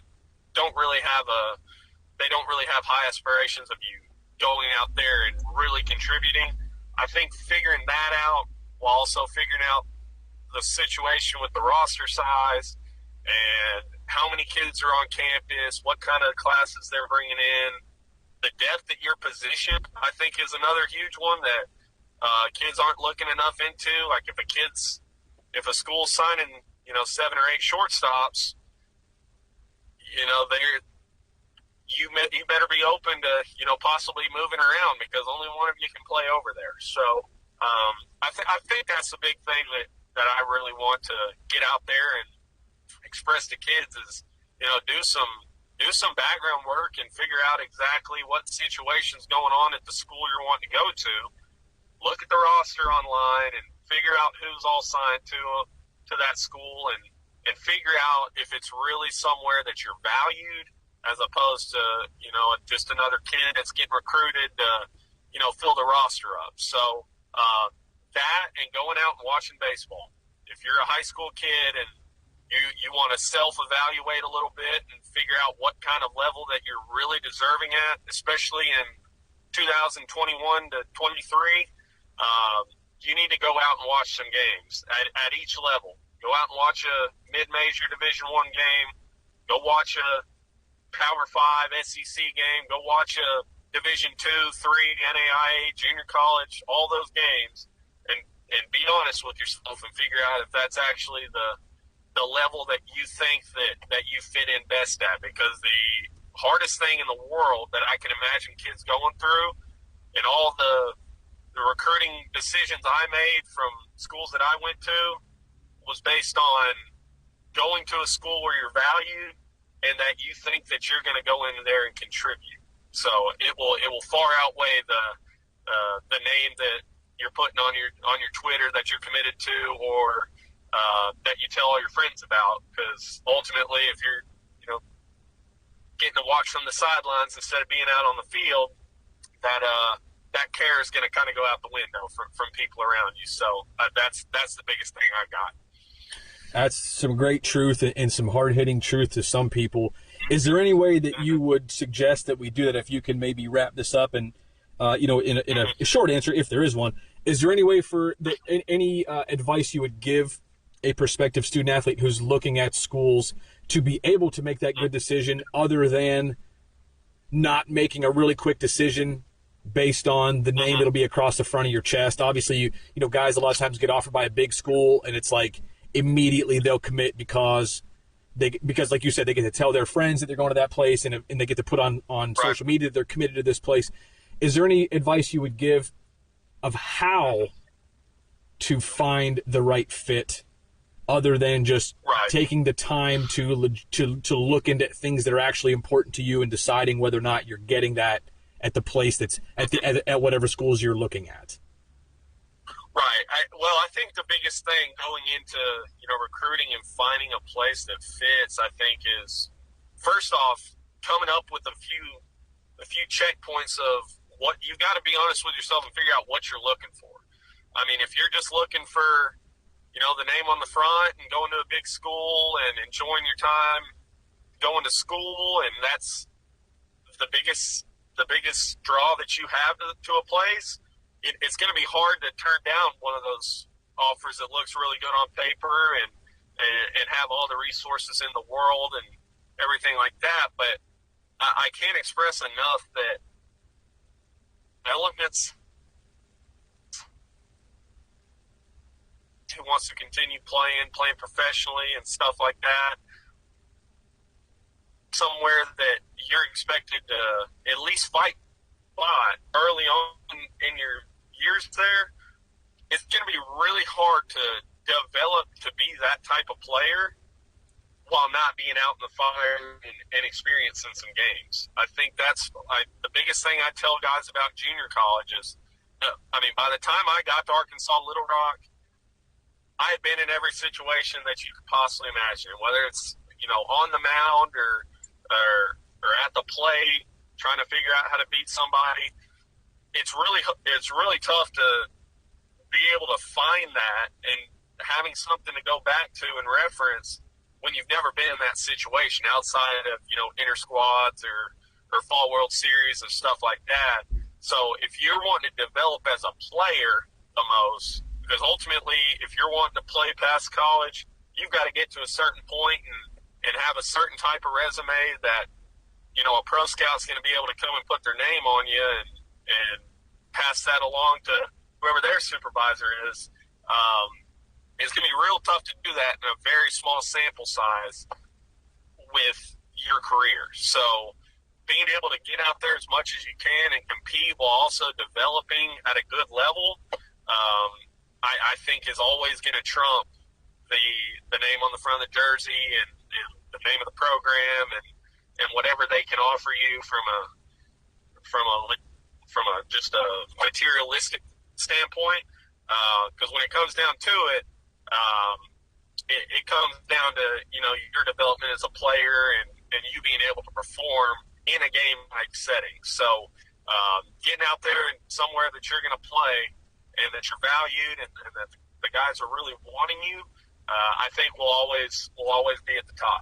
they don't really have high aspirations of you going out there and really contributing. I think figuring that out while also figuring out the situation with the roster size and how many kids are on campus, what kind of classes they're bringing in, the depth at your position, I think is another huge one that kids aren't looking enough into. Like if a school's signing, 7 or 8 shortstops, you better be open to, possibly moving around because only one of you can play over there. So I think that's the big thing that I really want to get out there and express to kids is, do some background work and figure out exactly what situation's going on at the school you're wanting to go to. Look at the roster online and figure out who's all signed to that school and figure out if it's really somewhere that you're valued as opposed to, just another kid that's getting recruited to, fill the roster up. So that and going out and watching baseball. If you're a high school kid and you want to self-evaluate a little bit and figure out what kind of level that you're really deserving at, especially in 2021 to 23, you need to go out and watch some games at each level. Go out and watch a mid-major Division I game. Go watch a Power 5 SEC game. Go watch a Division II, III, NAIA, junior college, all those games, and be honest with yourself and figure out if that's actually the level that you think that you fit in best at. Because the hardest thing in the world that I can imagine kids going through and all the recruiting decisions I made from schools that I went to was based on going to a school where you're valued and that you think that you're going to go in there and contribute. So it will far outweigh the name that you're putting on your Twitter that you're committed to or that you tell all your friends about. Because ultimately, if you're getting to watch from the sidelines instead of being out on the field, that care is going to kind of go out the window from people around you. So that's the biggest thing I've got. That's some great truth and some hard-hitting truth to some people. Is there any way that you would suggest that we do that? If you can maybe wrap this up and, in a short answer, if there is one, is there any way any advice you would give a prospective student athlete who's looking at schools to be able to make that good decision other than not making a really quick decision based on the name that'll be across the front of your chest? Obviously, guys a lot of times get offered by a big school and it's like immediately they'll commit because like you said, they get to tell their friends that they're going to that place and they get to put on social media that they're committed to this place. Is there any advice you would give of how to find the right fit other than just taking the time to look into things that are actually important to you and deciding whether or not you're getting that at the place that's at whatever schools you're looking at? Right. I think the biggest thing going into recruiting and finding a place that fits, I think, is first off coming up with a few checkpoints of what you've got to be honest with yourself and figure out what you're looking for. I mean, if you're just looking for the name on the front and going to a big school and enjoying your time going to school, and that's the biggest draw that you have to a place, it's going to be hard to turn down one of those offers that looks really good on paper and have all the resources in the world and everything like that. But I can't express enough that elements who wants to continue playing professionally and stuff like that, somewhere that you're expected to at least fight early on in your years there, it's going to be really hard to develop to be that type of player while not being out in the fire and experiencing some games. I think that's the biggest thing I tell guys about junior college is, by the time I got to Arkansas Little Rock, I had been in every situation that you could possibly imagine, whether it's, on the mound or at the plate, trying to figure out how to beat somebody. It's really tough to be be able to find that and having something to go back to and reference when you've never been in that situation outside of, inter squads or fall World Series and stuff like that. So if you're wanting to develop as a player the most, because ultimately if you're wanting to play past college, you've got to get to a certain point and have a certain type of resume that, a pro scout's going to be able to come and put their name on you and pass that along to whoever their supervisor is. It's going to be real tough to do that in a very small sample size with your career. So being able to get out there as much as you can and compete while also developing at a good level, I think is always going to trump the name on the front of the jersey and the name of the program and whatever they can offer you from a just a materialistic standpoint. Because when it comes down to it, it comes down to your development as a player and you being able to perform in a game like setting. So getting out there and somewhere that you're going to play and that you're valued and that the guys are really wanting you, I think will always be at the top.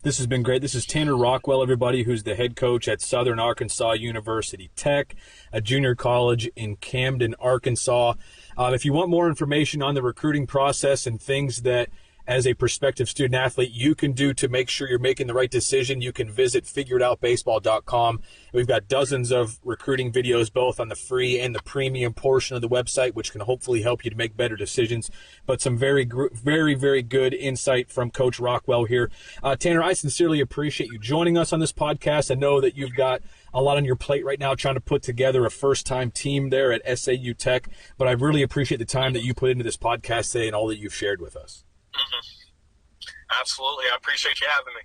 This has been great. This is Tanner Rockwell, everybody, who's the head coach at Southern Arkansas University Tech, a junior college in Camden, Arkansas. If you want more information on the recruiting process and things that, as a prospective student athlete, you can do to make sure you're making the right decision, you can visit figureitoutbaseball.com. We've got dozens of recruiting videos, both on the free and the premium portion of the website, which can hopefully help you to make better decisions. But some very, very good insight from Coach Rockwell here. Tanner, I sincerely appreciate you joining us on this podcast. I know that you've got a lot on your plate right now trying to put together a first-time team there at SAU Tech, but I really appreciate the time that you put into this podcast today and all that you've shared with us. Mm-hmm. Absolutely. I appreciate you having me.